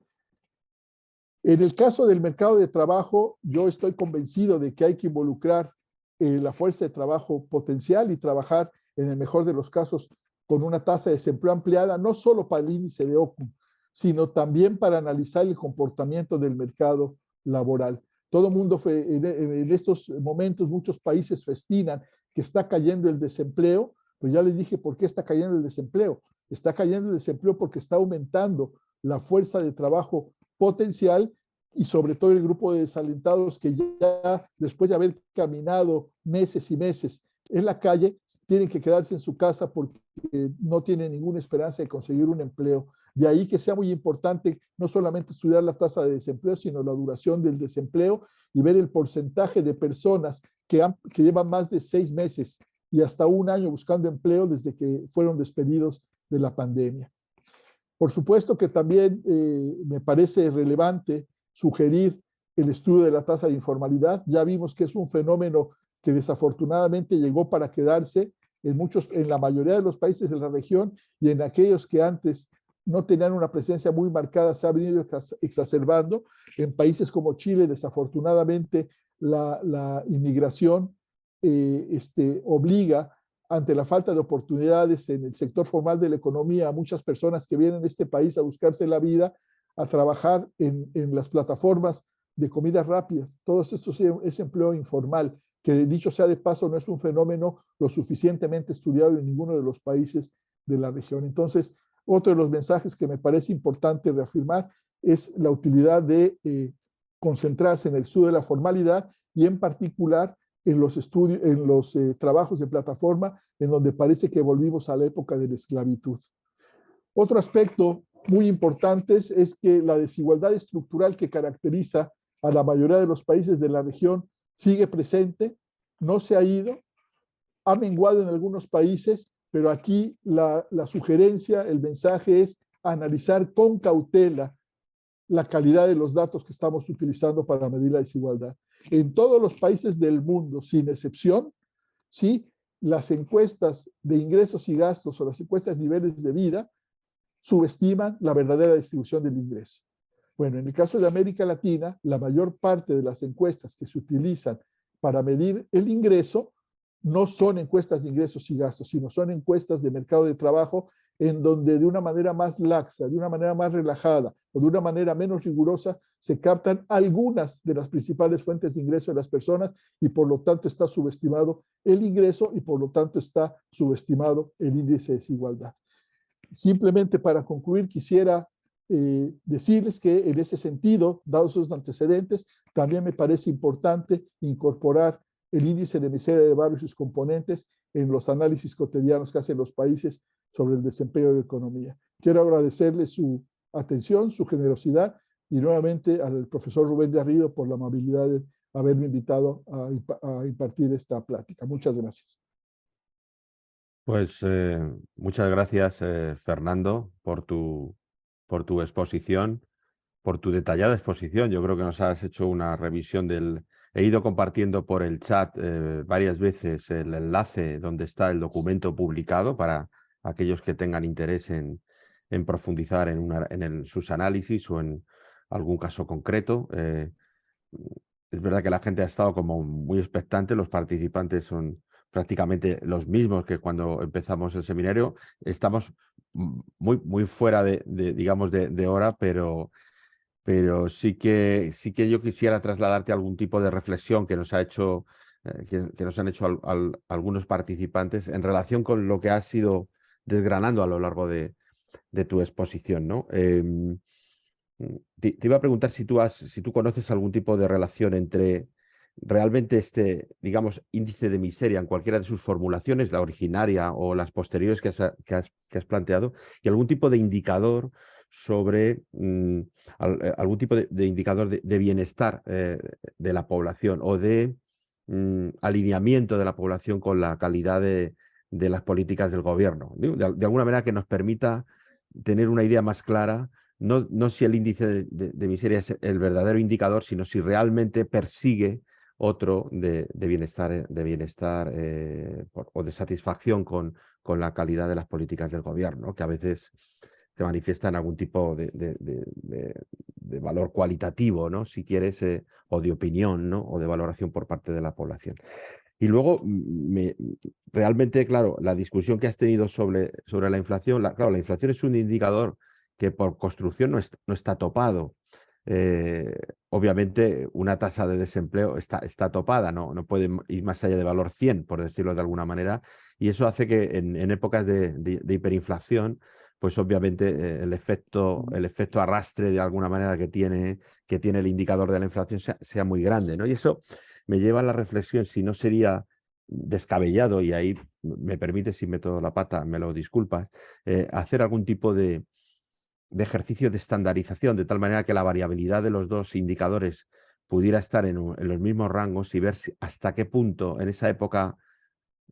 En el caso del mercado de trabajo, yo estoy convencido de que hay que involucrar la fuerza de trabajo potencial y trabajar, en el mejor de los casos, con una tasa de desempleo ampliada, no solo para el índice de OCU, sino también para analizar el comportamiento del mercado laboral. Todo el mundo, en estos momentos, muchos países festinan que está cayendo el desempleo, pues ya les dije por qué está cayendo el desempleo. Está cayendo el desempleo porque está aumentando la fuerza de trabajo potencial y sobre todo el grupo de desalentados que ya después de haber caminado meses y meses en la calle, tienen que quedarse en su casa porque no tienen ninguna esperanza de conseguir un empleo. De ahí que sea muy importante no solamente estudiar la tasa de desempleo, sino la duración del desempleo y ver el porcentaje de personas que llevan más de 6 meses y hasta un año buscando empleo desde que fueron despedidos de la pandemia. Por supuesto que también me parece relevante sugerir el estudio de la tasa de informalidad. Ya vimos que es un fenómeno que desafortunadamente llegó para quedarse en la mayoría de los países de la región, y en aquellos que antes no tenían una presencia muy marcada se ha venido exacerbando. En países como Chile, desafortunadamente, la inmigración obliga, ante la falta de oportunidades en el sector formal de la economía, a muchas personas que vienen a este país a buscarse la vida, a trabajar en las plataformas de comidas rápidas. Todo esto es empleo informal, que dicho sea de paso no es un fenómeno lo suficientemente estudiado en ninguno de los países de la región. Entonces, otro de los mensajes que me parece importante reafirmar es la utilidad de concentrarse en el estudio de la formalidad y en particular en los estudios, en los trabajos de plataforma, en donde parece que volvimos a la época de la esclavitud. Otro aspecto muy importante es que la desigualdad estructural que caracteriza a la mayoría de los países de la región sigue presente, no se ha ido, ha menguado en algunos países, pero aquí la sugerencia, el mensaje es analizar con cautela la calidad de los datos que estamos utilizando para medir la desigualdad. En todos los países del mundo, sin excepción, ¿sí?, las encuestas de ingresos y gastos o las encuestas de niveles de vida subestiman la verdadera distribución del ingreso. Bueno, en el caso de América Latina, la mayor parte de las encuestas que se utilizan para medir el ingreso no son encuestas de ingresos y gastos, sino son encuestas de mercado de trabajo, en donde de una manera más laxa, de una manera más relajada o de una manera menos rigurosa se captan algunas de las principales fuentes de ingreso de las personas, y por lo tanto está subestimado el ingreso y por lo tanto está subestimado el índice de desigualdad. Simplemente para concluir, quisiera decirles que en ese sentido, dados esos antecedentes, también me parece importante incorporar el índice de miseria de barrio y sus componentes en los análisis cotidianos que hacen los países sobre el desempeño de la economía. Quiero agradecerle su atención, su generosidad, y nuevamente al profesor Rubén Garrido por la amabilidad de haberme invitado a impartir esta plática. Muchas gracias. Pues muchas gracias, Fernando, por tu exposición, por tu detallada exposición. Yo creo que nos has hecho una revisión del... He ido compartiendo por el chat varias veces el enlace donde está el documento publicado para aquellos que tengan interés en profundizar en sus análisis o en algún caso concreto. Es verdad que la gente ha estado como muy expectante, los participantes son prácticamente los mismos que cuando empezamos el seminario. Estamos muy fuera digamos, de hora, pero sí que yo quisiera trasladarte algún tipo de reflexión que nos ha hecho, que nos han hecho algunos participantes en relación con lo que has ido desgranando a lo largo de tu exposición, ¿no? Te iba a preguntar si tú conoces algún tipo de relación entre realmente digamos, índice de miseria en cualquiera de sus formulaciones, la originaria o las posteriores que has planteado, y algún tipo de indicador sobre algún tipo de indicador de bienestar de la población o de alineamiento de la población con la calidad de las políticas del gobierno. De alguna manera que nos permita tener una idea más clara. No si el índice de miseria es el verdadero indicador, sino si realmente persigue otro de bienestar o de satisfacción con la calidad de las políticas del gobierno, que a veces se manifiesta en algún tipo de valor cualitativo, ¿no? Si quieres, o de opinión, ¿no? O de valoración por parte de la población. Y luego, realmente, claro, la discusión que has tenido sobre la inflación, claro, la inflación es un indicador que por construcción no está topado. Obviamente, una tasa de desempleo está topada, no puede ir más allá de valor 100, por decirlo de alguna manera, y eso hace que en épocas de hiperinflación, pues obviamente el efecto arrastre de alguna manera que tiene el indicador de la inflación sea muy grande, ¿no? Y eso me lleva a la reflexión si no sería descabellado, y ahí me permite, si meto la pata, me lo disculpas, hacer algún tipo de ejercicio de estandarización, de tal manera que la variabilidad de los dos indicadores pudiera estar en los mismos rangos y ver hasta qué punto en esa época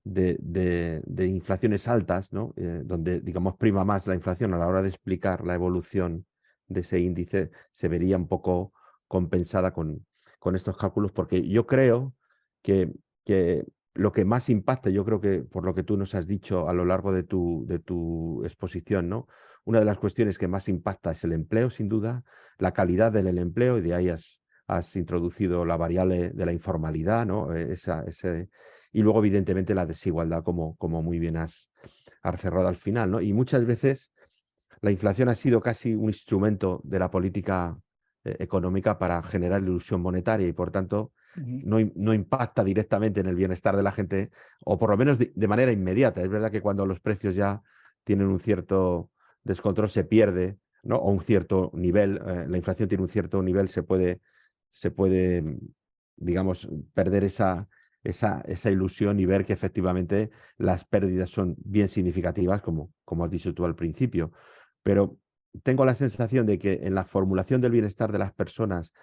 de inflaciones altas, ¿no? Donde, digamos, prima más la inflación a la hora de explicar la evolución de ese índice, se vería un poco compensada con estos cálculos, porque yo creo que lo que más impacta, yo creo que por lo que tú nos has dicho a lo largo de tu exposición, ¿no? Una de las cuestiones que más impacta es el empleo, sin duda, la calidad del empleo, y de ahí has introducido la variable de la informalidad, ¿no? Y luego, evidentemente, la desigualdad, como muy bien has cerrado al final, ¿no? Y muchas veces la inflación ha sido casi un instrumento de la política económica para generar ilusión monetaria, y por tanto no impacta directamente en el bienestar de la gente, o por lo menos de manera inmediata. Es verdad que cuando los precios ya tienen un cierto descontrol se pierde, ¿no? O un cierto nivel, la inflación tiene un cierto nivel, se puede, digamos, perder esa ilusión y ver que efectivamente las pérdidas son bien significativas, como has dicho tú al principio. Pero tengo la sensación de que en la formulación del bienestar de las personas,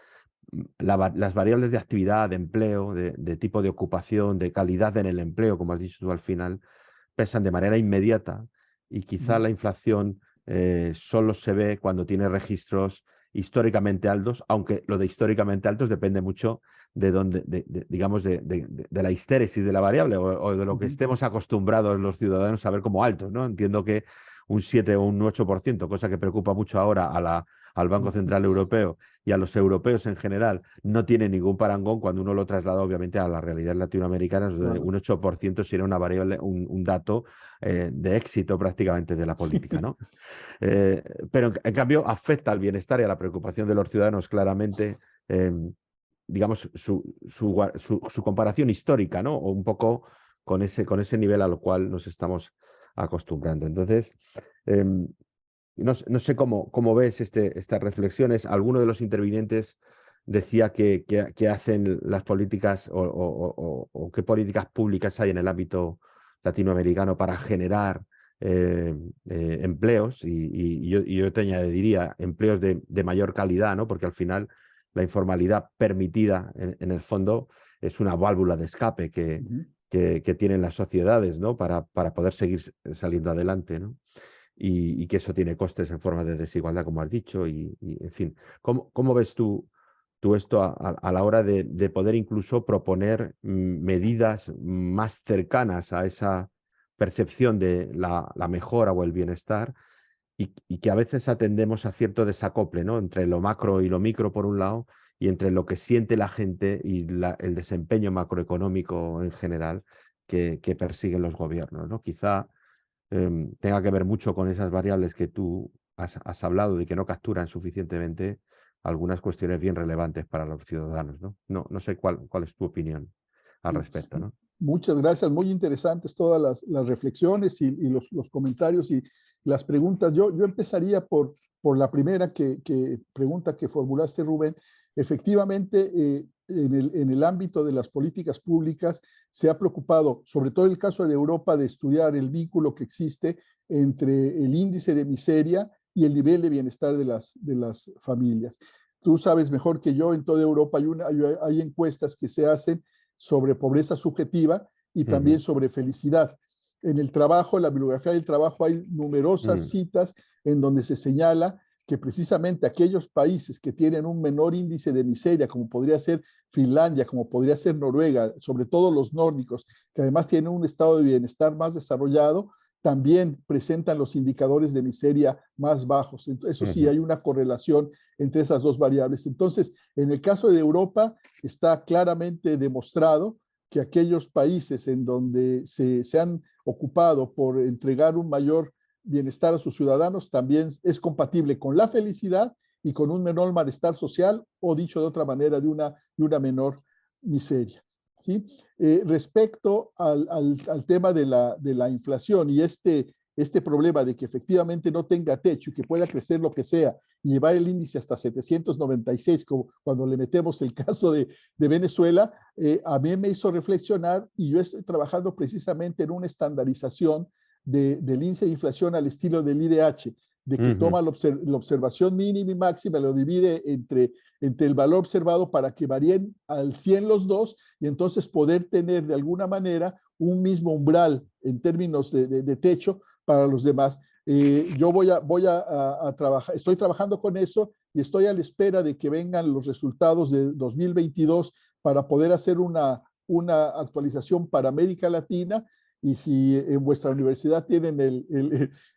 las variables de actividad, de empleo, de tipo de ocupación, de calidad en el empleo, como has dicho tú al final, pesan de manera inmediata, y quizá la inflación solo se ve cuando tiene registros históricamente altos, aunque lo de históricamente altos depende mucho de dónde, digamos, de la histéresis de la variable, o de lo que estemos acostumbrados los ciudadanos a ver como altos, ¿no? Entiendo que un 7 o un 8%, cosa que preocupa mucho ahora al Banco Central Europeo y a los europeos en general, no tiene ningún parangón cuando uno lo traslada, obviamente, a la realidad latinoamericana. Claro. Un 8% sería una variable, un dato de éxito prácticamente de la política, ¿no? Pero en cambio afecta al bienestar y a la preocupación de los ciudadanos claramente, digamos, su comparación histórica, ¿no? O un poco con ese nivel al cual nos estamos acostumbrando. Entonces, no sé cómo ves estas reflexiones. Alguno de los intervinientes decía que hacen las políticas o qué políticas públicas hay en el ámbito latinoamericano para generar empleos, y yo te añadiría empleos de mayor calidad, ¿no? Porque al final la informalidad permitida en el fondo es una válvula de escape que tienen las sociedades, ¿no? Para poder seguir saliendo adelante, ¿no? Y que eso tiene costes en forma de desigualdad, como has dicho, y en fin. ¿Cómo ves tú esto a la hora de poder incluso proponer medidas más cercanas a esa percepción de la mejora o el bienestar, y que a veces atendemos a cierto desacople, ¿no? Entre lo macro y lo micro, por un lado, y entre lo que siente la gente y el desempeño macroeconómico en general que persiguen los gobiernos, ¿no? Quizá tenga que ver mucho con esas variables que tú has hablado, de que no capturan suficientemente algunas cuestiones bien relevantes para los ciudadanos, ¿no? No sé cuál es tu opinión al Sí. respecto, ¿no? Muchas gracias, muy interesantes todas las reflexiones y los comentarios y las preguntas. Yo empezaría por la primera pregunta que formulaste, Rubén. Efectivamente, en el ámbito de las políticas públicas se ha preocupado, sobre todo en el caso de Europa, de estudiar el vínculo que existe entre el índice de miseria y el nivel de bienestar de las familias. Tú sabes mejor que yo, en toda Europa hay encuestas que se hacen sobre pobreza subjetiva y también sobre felicidad. En el trabajo, en la bibliografía del trabajo, hay numerosas citas en donde se señala que precisamente aquellos países que tienen un menor índice de miseria, como podría ser Finlandia, como podría ser Noruega, sobre todo los nórdicos, que además tienen un estado de bienestar más desarrollado, también presentan los indicadores de miseria más bajos. Eso sí, hay una correlación entre esas dos variables. Entonces, en el caso de Europa, está claramente demostrado que aquellos países en donde se han ocupado por entregar un mayor bienestar a sus ciudadanos también es compatible con la felicidad y con un menor malestar social, o dicho de otra manera, de una menor miseria. ¿Sí? Respecto al tema de la inflación y este problema de que efectivamente no tenga techo y que pueda crecer lo que sea y llevar el índice hasta 796, como cuando le metemos el caso de Venezuela, a mí me hizo reflexionar, y yo estoy trabajando precisamente en una estandarización del índice de inflación al estilo del IDH, de que toma la observación mínima y máxima, lo divide entre el valor observado para que varíen al 100 los dos, y entonces poder tener de alguna manera un mismo umbral en términos de techo para los demás. Yo voy a trabajar, estoy trabajando con eso y estoy a la espera de que vengan los resultados de 2022 para poder hacer una actualización para América Latina. Y si en vuestra universidad tienen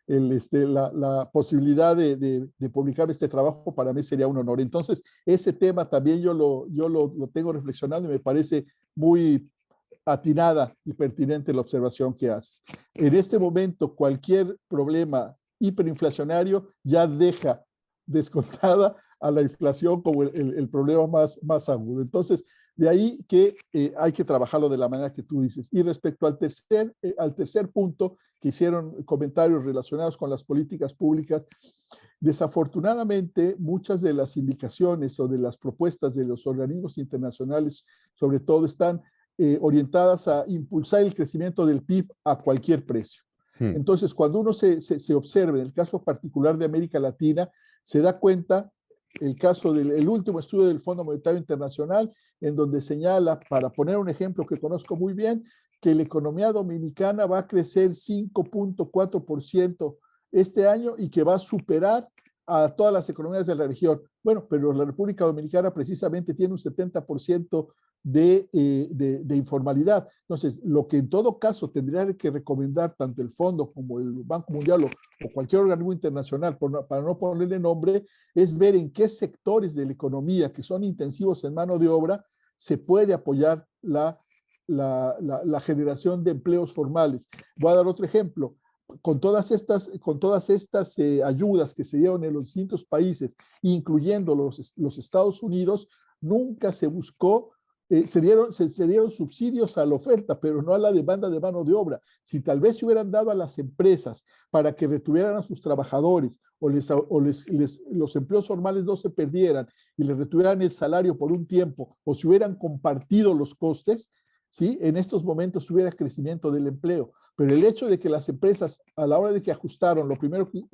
la posibilidad de publicar este trabajo, para mí sería un honor. Entonces, ese tema también yo lo tengo reflexionado y me parece muy atinada y pertinente la observación que haces. En este momento, cualquier problema hiperinflacionario ya deja descontada a la inflación como el problema más agudo. Entonces, de ahí que hay que trabajarlo de la manera que tú dices. Y respecto al tercer punto, que hicieron comentarios relacionados con las políticas públicas, desafortunadamente muchas de las indicaciones o de las propuestas de los organismos internacionales, sobre todo, están orientadas a impulsar el crecimiento del PIB a cualquier precio. Entonces, cuando uno se observa en el caso particular de América Latina, se da cuenta el caso del último estudio del Fondo Monetario Internacional, en donde señala, para poner un ejemplo que conozco muy bien, que la economía dominicana va a crecer 5.4% este año y que va a superar a todas las economías de la región. Bueno, pero la República Dominicana precisamente tiene un 70% de informalidad. Entonces, lo que en todo caso tendría que recomendar tanto el Fondo como el Banco Mundial o cualquier organismo internacional, para no ponerle nombre, es ver en qué sectores de la economía que son intensivos en mano de obra se puede apoyar la generación de empleos formales. Voy a dar otro ejemplo. Con todas estas ayudas que se dieron en los distintos países, incluyendo los Estados Unidos, nunca se buscó, se dieron subsidios a la oferta, pero no a la demanda de mano de obra. Si tal vez se hubieran dado a las empresas para que retuvieran a sus trabajadores o los empleos formales no se perdieran y les retuvieran el salario por un tiempo, o si hubieran compartido los costes, ¿sí? En estos momentos hubiera crecimiento del empleo. Pero el hecho de que las empresas, a la hora de que ajustaron, lo primero que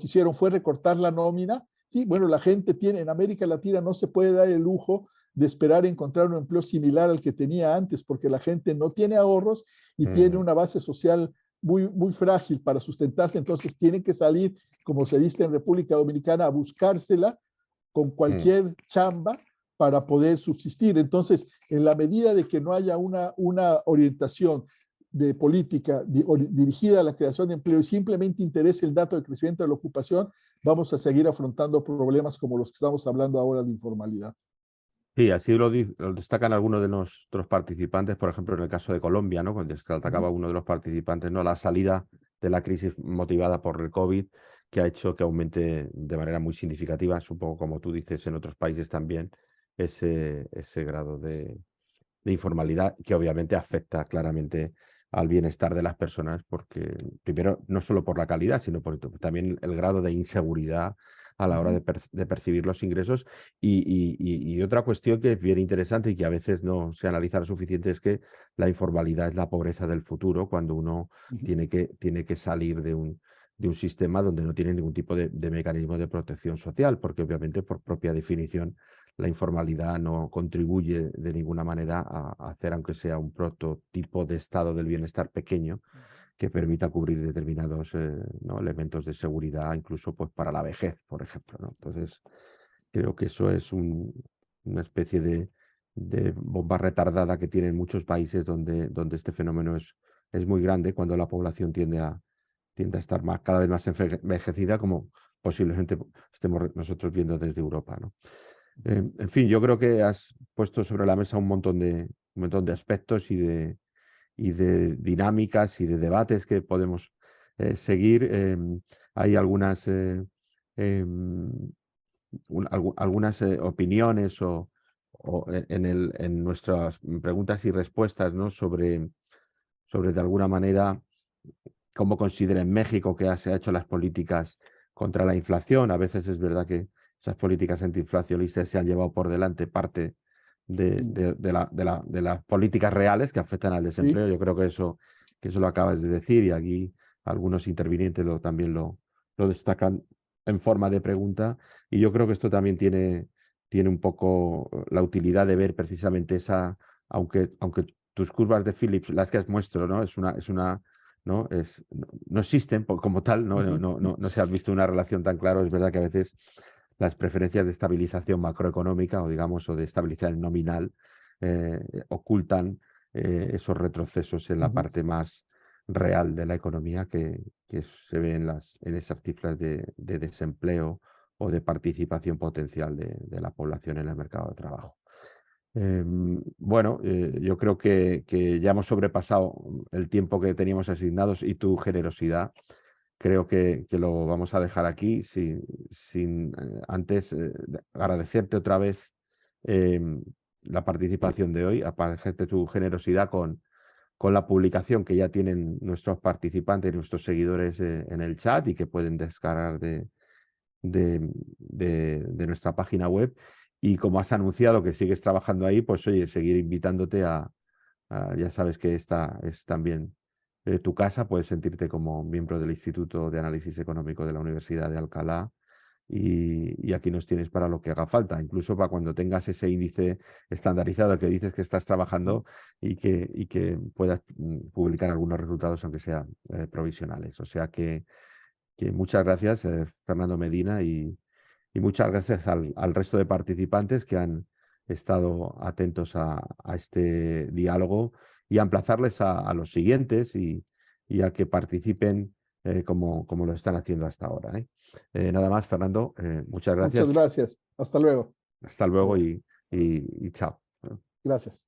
hicieron fue recortar la nómina. Sí, bueno, la gente en América Latina no se puede dar el lujo de esperar encontrar un empleo similar al que tenía antes, porque la gente no tiene ahorros y tiene una base social muy, muy frágil para sustentarse. Entonces tienen que salir, como se dice en República Dominicana, a buscársela con cualquier chamba para poder subsistir. Entonces, en la medida de que no haya una orientación de política dirigida a la creación de empleo y simplemente interese el dato de crecimiento de la ocupación, vamos a seguir afrontando problemas como los que estamos hablando ahora de informalidad. Sí, así lo destacan algunos de nuestros participantes, por ejemplo, en el caso de Colombia, ¿no? Cuando destacaba uno de los participantes, ¿no? La salida de la crisis motivada por el COVID, que ha hecho que aumente de manera muy significativa, supongo como tú dices, en otros países también, ese grado de informalidad, que obviamente afecta claramente al bienestar de las personas, porque primero, no solo por la calidad, sino por también el grado de inseguridad a la hora de percibir los ingresos. Y otra cuestión que es bien interesante y que a veces no se analiza lo suficiente es que la informalidad es la pobreza del futuro, cuando uno tiene que salir de un sistema donde no tiene ningún tipo de mecanismo de protección social, porque obviamente por propia definición la informalidad no contribuye de ninguna manera a hacer, aunque sea un prototipo de estado del bienestar pequeño, que permita cubrir determinados ¿no? elementos de seguridad, incluso pues, para la vejez, por ejemplo, ¿no? Entonces, creo que eso es una especie de bomba retardada que tienen muchos países donde este fenómeno es muy grande, cuando la población tiende a tiende a estar cada vez más envejecida, como posiblemente estemos nosotros viendo desde Europa, ¿no? En fin, yo creo que has puesto sobre la mesa un montón de aspectos y de dinámicas y de debates que podemos seguir. Hay algunas, algunas opiniones en nuestras preguntas y respuestas, ¿no? sobre de alguna manera cómo considera en México que se ha hecho las políticas contra la inflación. A veces es verdad que esas políticas antiinflacionistas se han llevado por delante parte de las políticas reales que afectan al Sí, desempleo. Yo creo que eso lo acabas de decir, y aquí algunos intervinientes también lo destacan en forma de pregunta, y yo creo que esto también tiene un poco la utilidad de ver precisamente esa, aunque tus curvas de Phillips, las que has muestro, ¿no? ¿no? No existen como tal, no se ha visto una relación tan clara. Es verdad que a veces las preferencias de estabilización macroeconómica o digamos o de estabilización nominal ocultan esos retrocesos en la parte más real de la economía que se ve en esas cifras de desempleo o de participación potencial de la población en el mercado de trabajo. Bueno, yo creo que ya hemos sobrepasado el tiempo que teníamos asignados, y tu generosidad creo que lo vamos a dejar aquí sin antes agradecerte otra vez la participación de hoy, agradecerte tu generosidad con la publicación que ya tienen nuestros participantes y nuestros seguidores en el chat y que pueden descargar de nuestra página web. Y como has anunciado que sigues trabajando ahí, pues oye, seguir invitándote ya sabes que esta es también tu casa, puedes sentirte como miembro del Instituto de Análisis Económico de la Universidad de Alcalá, y aquí nos tienes para lo que haga falta, incluso para cuando tengas ese índice estandarizado que dices que estás trabajando y que puedas publicar algunos resultados, aunque sean provisionales. O sea que muchas gracias, Fernando Medina, y muchas gracias al resto de participantes que han estado atentos a este diálogo, y a emplazarles a los siguientes y a que participen como lo están haciendo hasta ahora. Nada más, Fernando, muchas muchas gracias. gracias. Hasta luego. Hasta luego Adiós. y chao. Gracias.